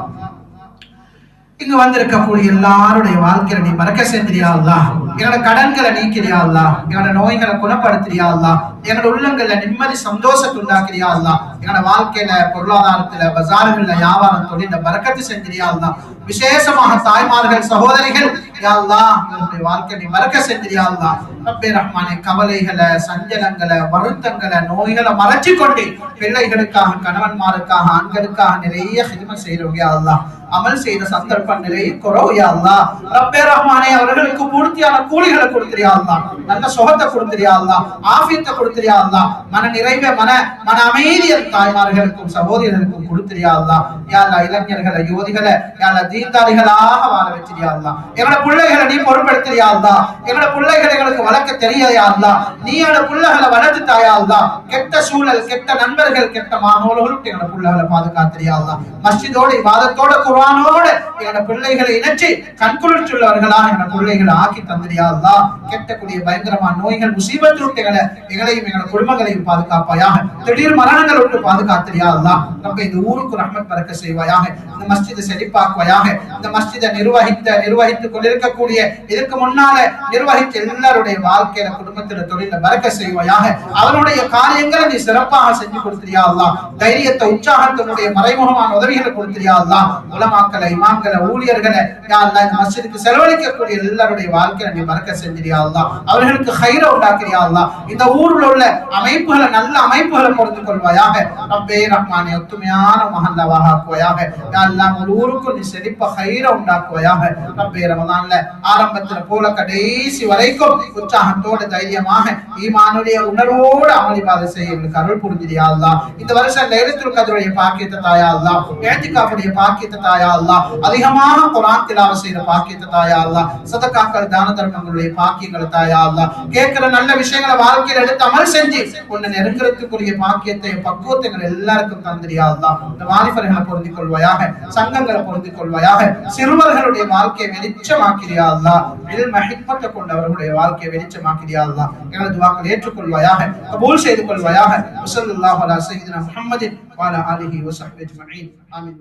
இங்கு வந்திருக்கக்கூடிய எல்லாருடைய வாழ்க்கையில நீ பரக்க செஞ்சிரியா அல்லாஹ். எங்களோட கடன்களை நீக்கிறியா அல்லாஹ். எங்களோட நோய்களை குணப்படுத்துறியா அல்லாஹ். எங்களோட உள்ளங்கள்ல நிம்மதி சந்தோஷத்தை உண்டாக்குறியா அல்லாஹ். எங்களோட வாழ்க்கையில பொருளாதாரத்துல பஜார்கள்ல வியாபாரம் தொழில பரக்கத்து செஞ்சிரியா அல்லாஹ். விசேஷமாக தாய்மார்கள் சகோதரிகள் யா அல்லாஹ் எங்களுடைய வாழ்க்கை நீ பரக்க செஞ்சிரியா அல்லாஹ். ரப்பே ரஹ்மானே, கவலைகளை, சஞ்சலங்களை, வருத்தங்களை, நோய்களை மறைச்சு கொண்டு பிள்ளைகளுக்காக, கணவன்மாருக்காக, ஆண்களுக்காக நிறைய ஹிதமத் செய்றோம் யா அல்லாஹ். அமல் செய்த சந்தர்ப்பம் நிறைய குறவு யா அல்லாஹ். ரப்பே ரஹ்மானே, அவர்களுக்கு பூர்த்தியான கூலிகளை கொடுத்திரியா அல்லாஹ். நல்ல சுகத்தை கொடுத்திரியா அல்லாஹ். ஆஃபியத்தை கொடுத்திரியா அல்லாஹ். மன நிறைவை, மன அமைதியை தாய்மார்களுக்கும் சகோதரர்களுக்கும் கொடுத்திரியா அல்லாஹ். யா அல்லாஹ் இளைஞர்களை, யுவதிகளை யா அல்லாஹ் தீன்தாரிகளாக வாழ வச்சிரியா அல்லாஹ். எங்களோட பிள்ளைகளை நீ பொறுப்படுத்தியா அல்லாஹ். எங்களோட பிள்ளைகளை எங்களுக்கு வளர்க்க தெரியாதா அல்லாஹ். நீ எங்களோட பிள்ளைகளை வளர்த்து தாயா அல்லாஹ். கெட்ட சூழல், கெட்ட நண்பர்கள், கெட்ட மாணவர்களுக்கு எங்களோட பிள்ளைகளை பாதுகாத்திரியா அல்லாஹ். மஸ்ஜிதோட இபாதத்தோட குர்ஆனோட எங்களோட பிள்ளைகளை இணைச்சு கண்குளிர்ச்சுள்ளவர்களாக எங்களோட பிள்ளைகளை ஆக்கி தந்திரியா அல்லாஹ். கெட்டக்கூடிய பயங்கரமான நோய்கள், முசீபத்து விட்டு எங்களையும் எங்களோட குடும்பங்களையும் பாதுகாப்பாயாக. திடீர் மரணங்கள் விட்டு பாதுகாத்திரியா அல்லாஹ். நம்ம இந்த ஊருக்கு ரஹ்மத் பரக்க செய்வாயாக. இந்த மஸ்ஜிதை செழிப்பாக்குவாயாக. இந்த மஸ்ஜிதை நிர்வகித்துக் கொண்டிருக்கக்கூடிய, இதற்கு முன்னால நிர்வகித்த எல்லாருடைய வாழ்க்கையில, குடும்பத்தில, தொழில பரக்க செய்வாயாக. அவனுடைய காரியங்களை நீ சிறப்பாக செஞ்சு கொடுத்திரியா அல்லாஹ். தைரியத்தை, உற்சாகத்தினுடைய மறைமுகமான உதவிகளை கொடுத்திரியா அல்லாஹ். உலமாக்களை, இமாம்களை, ஊழியர்களை யா அல்லாஹ் இந்த மஸ்ஜிதுக்கு செலவழிக்கக்கூடிய எல்லாருடைய வாழ்க்கையில நீ பரக்க செஞ்சிரியா அல்லாஹ். அவர்களுக்கு ஹைர உண்டாக்கிறியா அல்லாஹ். இந்த ஊரில் உள்ள அமைப்புகளை, நல்ல அமைப்புகளை பொறுத்து கொள்வாயாக. ரப்பே ரஹ்மானே, ஒத்துமையான மஹல்லாவாக ஆக்குவாயாக. யா அல்லாஹ் ஒரு ஊருக்கு நீ செழிப்ப ஹைர உண்டாக்குவாயாக. ரப்பே ரமலான்ல ஆரம்பத்துல போல கடைசி வரைக்கும் உற்சாகத்தோட, தைரியமாக, ஈமானுடைய உணர்வோடு அமளிபாதை செய்ய எங்களுக்கு அருள் புரிஞ்சிரியா அல்லாஹ். இந்த வருஷம் லைலத்துல் கத்ருடைய பாக்கியத்தை தாயா அல்லாஹ். இஅ்திகாஃபுடைய பாக்கியத்தை தாயா அல்லாஹ். அதிகமாக குர்ஆன் திலாவத் செய்த பாக்கியத்தை தாயா அல்லாஹ். சதகாக்கள், தான தர்மங்களுடைய பாக்கியங்களை தாயா அல்லாஹ். கேட்கிற நல்ல விஷயங்களை வாழ்க்கையில் எடுத்து அமல் செஞ்சு உன்னை நெருங்குறதுக்குரிய பாக்கியத்தை, பக்குவத்தை எல்லாருக்கும் தந்திரியா அல்லாஹ். இந்த வாலிபர்களை பொருந்திக் கொள்வாயாக. சங்கங்களை பொருந்திக் கொள்வாயாக. சிறுவர்களுடைய வாழ்க்கையை வெளிச்சமாக்கிறியா அல்லாஹ். இல்ம ஹிக்மத்தை கொண்டவர்களுடைய வாழ்க்கையை வெளிச்சமாக்கிறியா அல்லாஹ். எங்களது துஆக்களை ஏற்றுக்கொள்வாயாக, கபூல் செய்து கொள்வாயாக. ஸல்லல்லாஹு அலைஹி வஸல்லம் முஹம்மதின் வ அலா ஆலிஹி வ ஸஹ்பிஹி அஜ்மஈன். ஆமீன்.